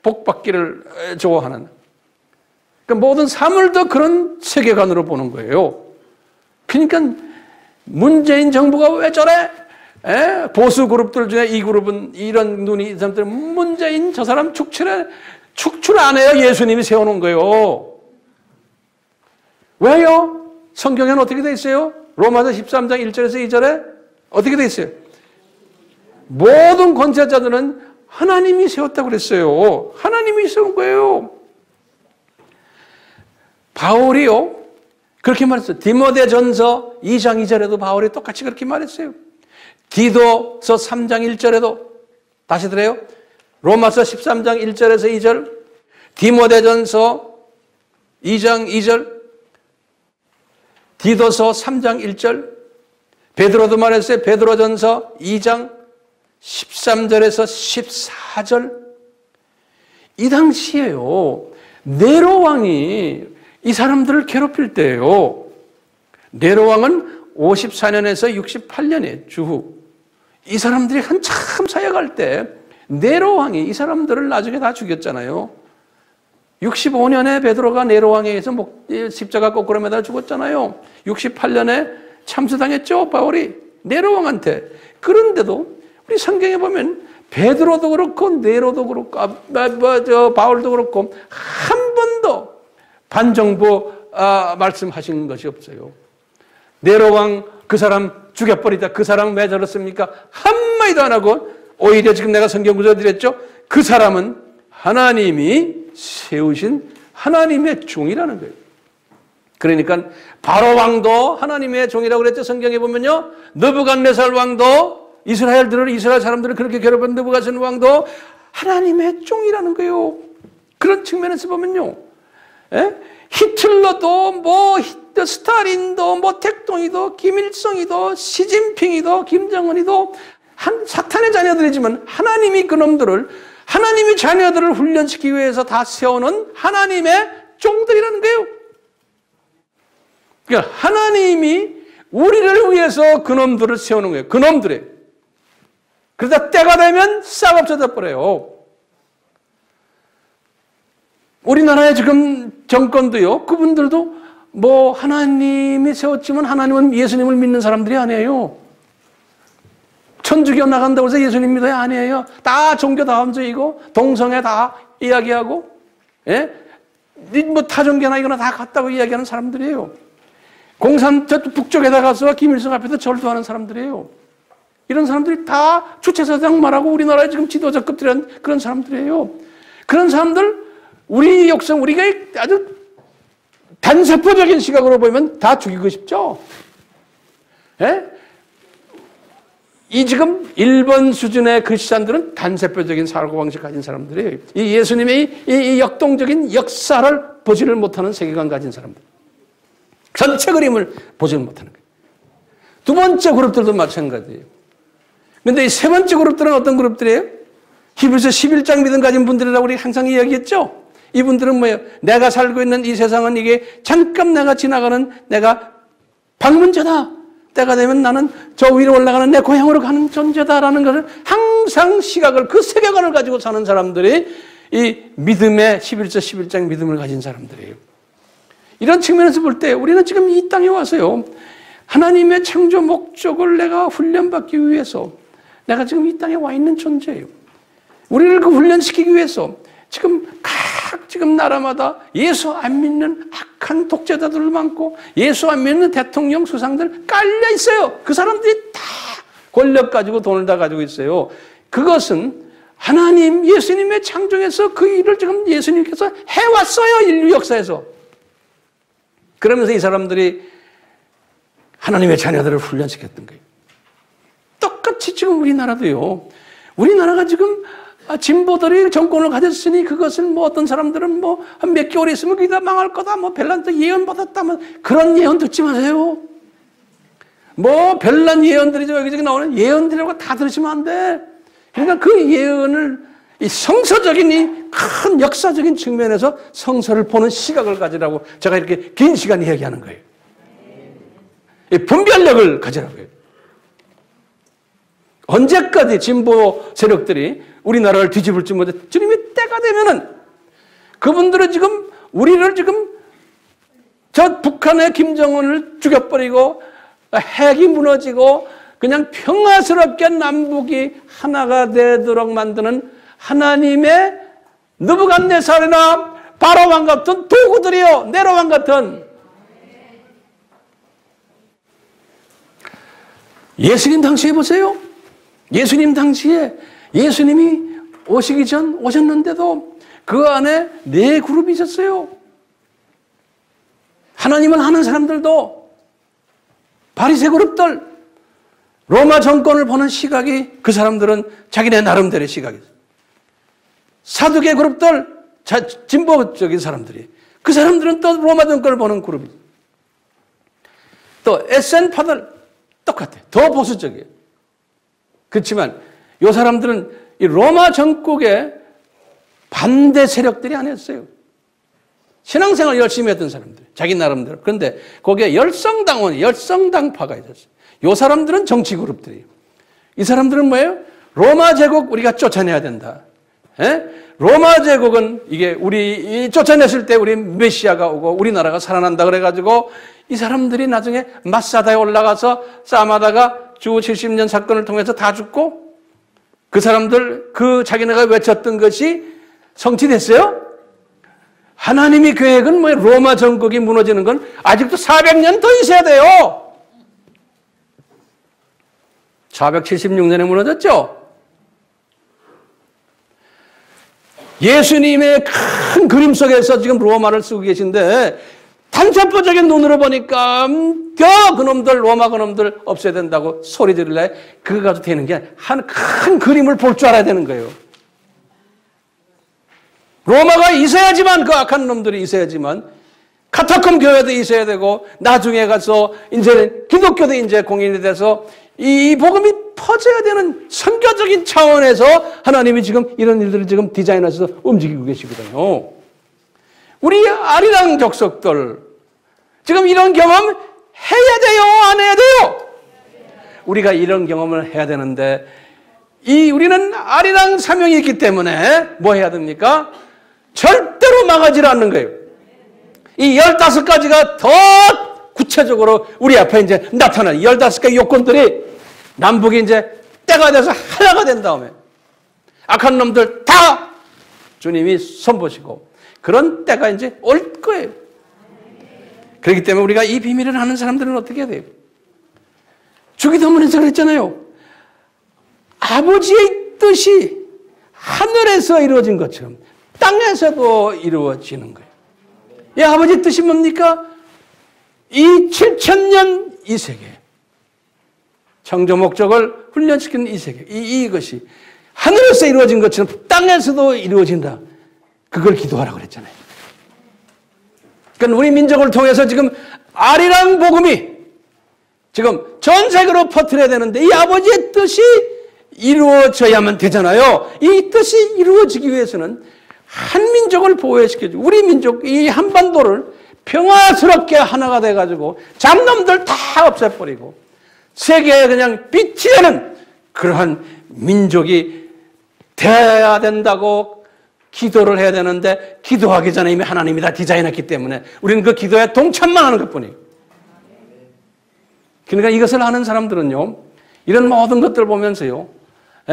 복받기를 좋아하는 그러니까 모든 사물도 그런 세계관으로 보는 거예요. 그러니까 문재인 정부가 왜 저래? 보수 그룹들 중에 이 그룹은 이런 눈이 이 사람들은 문재인 저 사람 축출 안 해요. 예수님이 세워놓은 거예요. 왜요? 성경에는 어떻게 돼 있어요? 로마서 13장 1절에서 2절에 어떻게 돼 있어요? 모든 권세자들은 하나님이 세웠다고 그랬어요. 하나님이 세운 거예요. 바울이요. 그렇게 말했어요. 디모데전서 2장 2절에도 바울이 똑같이 그렇게 말했어요. 디도서 3장 1절에도 다시 들어요. 로마서 13장 1절에서 2절, 디모데전서 2장 2절, 디도서 3장 1절, 베드로도 말했어요. 베드로전서 2장 13절에서 14절. 이 당시에요. 네로 왕이 이 사람들을 괴롭힐 때예요. 네로 왕은 54년에서 68년에 주후. 이 사람들이 한참 사역할 때 네로 왕이 이 사람들을 나중에 다 죽였잖아요. 65년에 베드로가 네로 왕에 의해서 십자가 거꾸로 매달려 죽었잖아요. 68년에 참수당했죠, 바울이 네로 왕한테. 그런데도 우리 성경에 보면 베드로도 그렇고 네로도 그렇고 바울도 그렇고 한 번도 반정부 말씀하신 것이 없어요. 네로 왕 그 사람 죽여버리자. 그 사람 왜 저렇습니까? 한마디도 안 하고 오히려 지금 내가 성경 구절 드렸죠. 그 사람은 하나님이 세우신 하나님의 종이라는 거예요. 그러니까 바로 왕도 하나님의 종이라고 그랬죠. 성경에 보면요. 느부갓네살 왕도 이스라엘 사람들을 그렇게 괴롭힌 느부갓네살 왕도 하나님의 종이라는 거예요. 그런 측면에서 보면요. 히틀러도 스탈린도 태동이도 김일성이도 시진핑이도 김정은이도 사탄의 자녀들이지만 하나님이 그놈들을 하나님의 자녀들을 훈련시키기 위해서 다 세우는 하나님의 종들이라는 거예요. 그러니까 하나님이 우리를 위해서 그놈들을 세우는 거예요. 그놈들이. 그러다 때가 되면 싹 없어져 버려요. 우리나라의 지금 정권도요, 그분들도 뭐 하나님이 세웠지만 하나님은 예수님을 믿는 사람들이 아니에요. 천주교 나간다고 해서 예수님 믿어요? 아니에요. 다 종교 다음주의고 동성애 다 이야기하고, 예? 뭐 타종교나 이거나 다 같다고 이야기하는 사람들이에요. 공산 북쪽에다 가서 김일성 앞에서 절도하는 사람들이에요. 이런 사람들이 다 주체사상 말하고 우리나라에 지금 지도자급들이란 그런 사람들이에요. 그런 사람들, 우리 역성, 우리가 아주 단세포적인 시각으로 보면 다 죽이고 싶죠? 예? 이 지금 일본 수준의 그리스도인들은 단세포적인 사고방식 가진 사람들이에요. 이 예수님의 이 역동적인 역사를 보지를 못하는 세계관 가진 사람들. 전체 그림을 보지를 못하는 거예요. 두 번째 그룹들도 마찬가지예요. 그런데 이 세 번째 그룹들은 어떤 그룹들이에요? 히브리서 11장 믿음 가진 분들이라고 우리 항상 이야기했죠? 이분들은 뭐예요? 내가 살고 있는 이 세상은 이게 잠깐 내가 지나가는 내가 방문자다. 때가 되면 나는 저 위로 올라가는 내 고향으로 가는 존재다라는 것을 항상 시각을, 그 세계관을 가지고 사는 사람들이 이 믿음의 11서 11장 믿음을 가진 사람들이에요. 이런 측면에서 볼 때 우리는 지금 이 땅에 와서요, 하나님의 창조 목적을 내가 훈련받기 위해서 내가 지금 이 땅에 와 있는 존재예요. 우리를 그 훈련시키기 위해서 지금 지금 나라마다 예수 안 믿는 악한 독재자들 많고 예수 안 믿는 대통령 수상들 깔려 있어요. 그 사람들이 다 권력 가지고 돈을 다 가지고 있어요. 그것은 하나님 예수님의 창조에서 그 일을 지금 예수님께서 해왔어요. 인류 역사에서. 그러면서 이 사람들이 하나님의 자녀들을 훈련시켰던 거예요. 똑같이 지금 우리나라도요. 우리나라가 지금 진보들이 정권을 가졌으니 그것을 뭐 어떤 사람들은 뭐 한 몇 개월 있으면 그게 다 망할 거다. 뭐 별난 예언 받았다. 뭐 그런 예언 듣지 마세요. 뭐 별난 예언들이죠. 여기저기 나오는 예언들이라고 다 들으시면 안 돼. 그러니까 그 예언을 이 성서적인 이 큰 역사적인 측면에서 성서를 보는 시각을 가지라고 제가 이렇게 긴 시간 이야기하는 거예요. 이 분별력을 가지라고요. 언제까지 진보 세력들이 우리나라를 뒤집을지 못해 주님의 때가 되면은 그분들은 지금 우리를 지금 저 북한의 김정은을 죽여버리고 핵이 무너지고 그냥 평화스럽게 남북이 하나가 되도록 만드는 하나님의 느부갓네살이나 바로왕 같은 도구들이요. 네로왕 같은. 예수님 당시에 보세요. 예수님 당시에 예수님이 오시기 전 오셨는데도 그 안에 네 그룹이 있었어요. 하나님을 아는 사람들도 바리새 그룹들, 로마 정권을 보는 시각이 그 사람들은 자기네 나름대로의 시각이었어요. 사두개 그룹들, 진보적인 사람들이 그 사람들은 또 로마 정권을 보는 그룹이죠. 또 에센파들 똑같아요. 더 보수적이에요. 그렇지만 이 사람들은 이 로마 정국의 반대 세력들이 아니었어요. 신앙생활 열심히 했던 사람들, 자기 나름대로. 그런데 거기에 열성당원, 열성당파가 있었어요. 이 사람들은 정치 그룹들이에요. 이 사람들은 뭐예요? 로마 제국 우리가 쫓아내야 된다. 에? 로마 제국은 이게 우리 쫓아냈을 때 우리 메시아가 오고 우리나라가 살아난다 그래가지고 이 사람들이 나중에 마사다에 올라가서 싸움하다가 주 70년 사건을 통해서 다 죽고 그 사람들 그 자기네가 외쳤던 것이 성취됐어요? 하나님이 계획은 뭐 로마 정국이 무너지는 건 아직도 400년 더 있어야 돼요. 476년에 무너졌죠? 예수님의 큰 그림 속에서 지금 로마를 쓰고 계신데 단세포적인 눈으로 보니까 그놈들 로마 그놈들 없애야 된다고 소리 지를래 그거 가지고 되는 게 한 큰 그림을 볼 줄 알아야 되는 거예요. 로마가 있어야지만 그 악한 놈들이 있어야지만 카타콤 교회도 있어야 되고 나중에 가서 이제 기독교도 이제 공인이 돼서 이 복음이 퍼져야 되는 선교적인 차원에서 하나님이 지금 이런 일들을 지금 디자인해서 움직이고 계시거든요. 우리 아리랑 족속들 지금 이런 경험 해야 돼요? 안 해야 돼요? 우리가 이런 경험을 해야 되는데 우리는 아리랑 사명이 있기 때문에 뭐 해야 됩니까? 절대로 절대로 망하지 않는 거예요. 이 15가지가 더 구체적으로 우리 앞에 이제 나타나는 15가지 요건들이 남북이 이제 때가 돼서 하나가 된 다음에 악한 놈들 다 주님이 손보시고 그런 때가 이제 올 거예요. 그렇기 때문에 우리가 이 비밀을 아는 사람들은 어떻게 해야 돼요? 주기도문에서 그랬잖아요. 아버지의 뜻이 하늘에서 이루어진 것처럼 땅에서도 이루어지는 거예요. 이 아버지의 뜻이 뭡니까? 이 7000년 이 세계, 창조 목적을 훈련시키는 이 세계, 이것이 하늘에서 이루어진 것처럼 땅에서도 이루어진다. 그걸 기도하라고 그랬잖아요. 그러니까 우리 민족을 통해서 지금 아리랑 복음이 지금 전 세계로 퍼뜨려야 되는데 이 아버지의 뜻이 이루어져야만 되잖아요. 이 뜻이 이루어지기 위해서는 한 민족을 보호시켜주고 우리 민족, 이 한반도를 평화스럽게 하나가 돼가지고 잡놈들 다 없애버리고 세계에 그냥 빛이 되는 그러한 민족이 돼야 된다고 기도를 해야 되는데 기도하기 전에 이미 하나님이 다 디자인했기 때문에 우리는 그 기도에 동참만 하는 것뿐이에요. 그러니까 이것을 아는 사람들은요, 이런 모든 것들을 보면서요,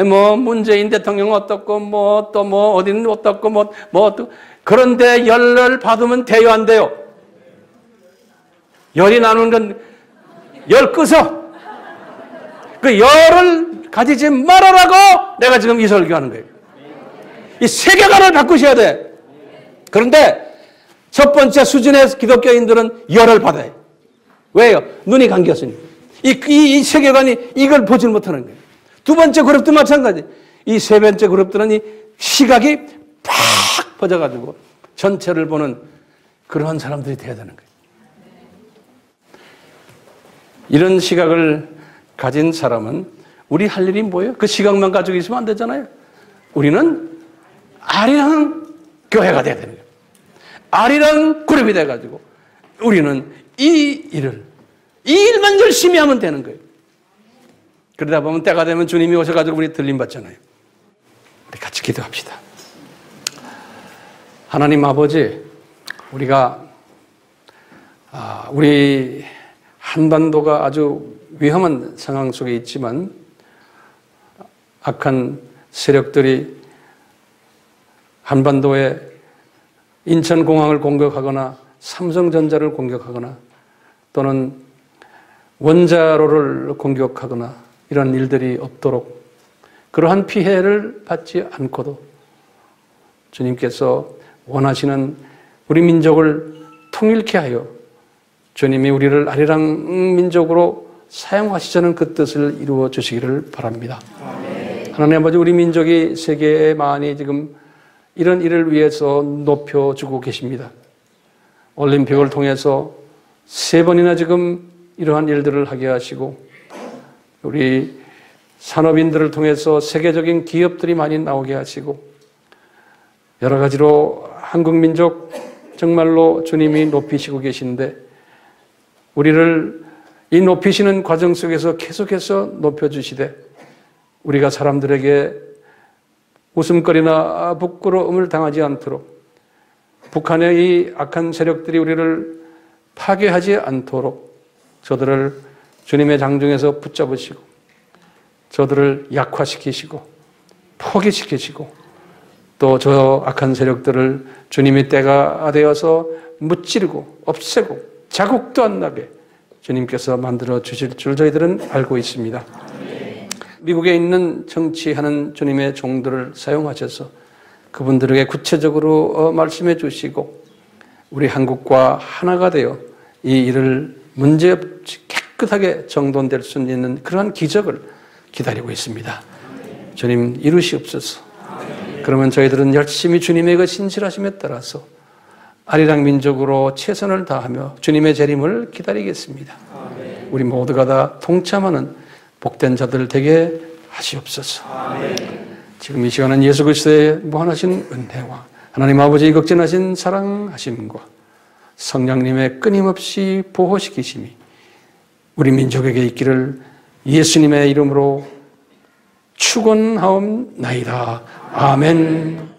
뭐 문재인 대통령 어떻고 뭐 또 뭐 어디는 어떻고 뭐 그런데 열을 받으면 돼요, 안 돼요? 열이 나는 건 열 끄서 그 열을 가지지 말아라고 내가 지금 이 설교하는 거예요. 이 세계관을 바꾸셔야 돼. 그런데 첫 번째 수준의 기독교인들은 열을 받아요. 왜요? 눈이 감겼으니. 이 세계관이 이걸 보질 못하는 거예요. 두 번째 그룹도 마찬가지. 이 세 번째 그룹들은 이 시각이 팍 퍼져가지고 전체를 보는 그러한 사람들이 돼야 되는 거예요. 이런 시각을 가진 사람은 우리 할 일이 뭐예요? 그 시각만 가지고 있으면 안 되잖아요. 우리는 아리랑 교회가 돼야 되는 거예요. 아리랑 그룹이 돼가지고 우리는 이 일만 열심히 하면 되는 거예요. 그러다 보면 때가 되면 주님이 오셔가지고 우리 들림 받잖아요. 우리 같이 기도합시다. 하나님 아버지, 우리가 우리 한반도가 아주 위험한 상황 속에 있지만 악한 세력들이 한반도에 인천공항을 공격하거나 삼성전자를 공격하거나 또는 원자로를 공격하거나 이런 일들이 없도록 그러한 피해를 받지 않고도 주님께서 원하시는 우리 민족을 통일케 하여 주님이 우리를 아리랑 민족으로 사용하시자는 그 뜻을 이루어 주시기를 바랍니다. 아멘. 하나님 아버지, 우리 민족이 세계에 많이 지금 이런 일을 위해서 높여주고 계십니다. 올림픽을 통해서 3번이나 지금 이러한 일들을 하게 하시고 우리 산업인들을 통해서 세계적인 기업들이 많이 나오게 하시고 여러 가지로 한국 민족 정말로 주님이 높이시고 계신데 우리를 이 높이시는 과정 속에서 계속해서 높여주시되 우리가 사람들에게 웃음거리나 부끄러움을 당하지 않도록 북한의 이 악한 세력들이 우리를 파괴하지 않도록 저들을 주님의 장중에서 붙잡으시고 저들을 약화시키시고 포기시키시고 또 저 악한 세력들을 주님의 때가 되어서 무찌르고 없애고 자국도 안 나게 주님께서 만들어 주실 줄 저희들은 알고 있습니다. 미국에 있는 정치하는 주님의 종들을 사용하셔서 그분들에게 구체적으로 말씀해 주시고 우리 한국과 하나가 되어 이 일을 문제없이 깨끗하게 정돈될 수 있는 그러한 기적을 기다리고 있습니다. 주님 이루시옵소서. 그러면 저희들은 열심히 주님의 그 신실하심에 따라서 아리랑 민족으로 최선을 다하며 주님의 재림을 기다리겠습니다. 우리 모두가 다 동참하는 복된 자들 되게 하시옵소서. 지금 이 시간은 예수 그리스도의 무한하신 은혜와 하나님 아버지의 극진하신 사랑하심과 성령님의 끊임없이 보호시키심이 우리 민족에게 있기를 예수님의 이름으로 축원하옵나이다. 아멘.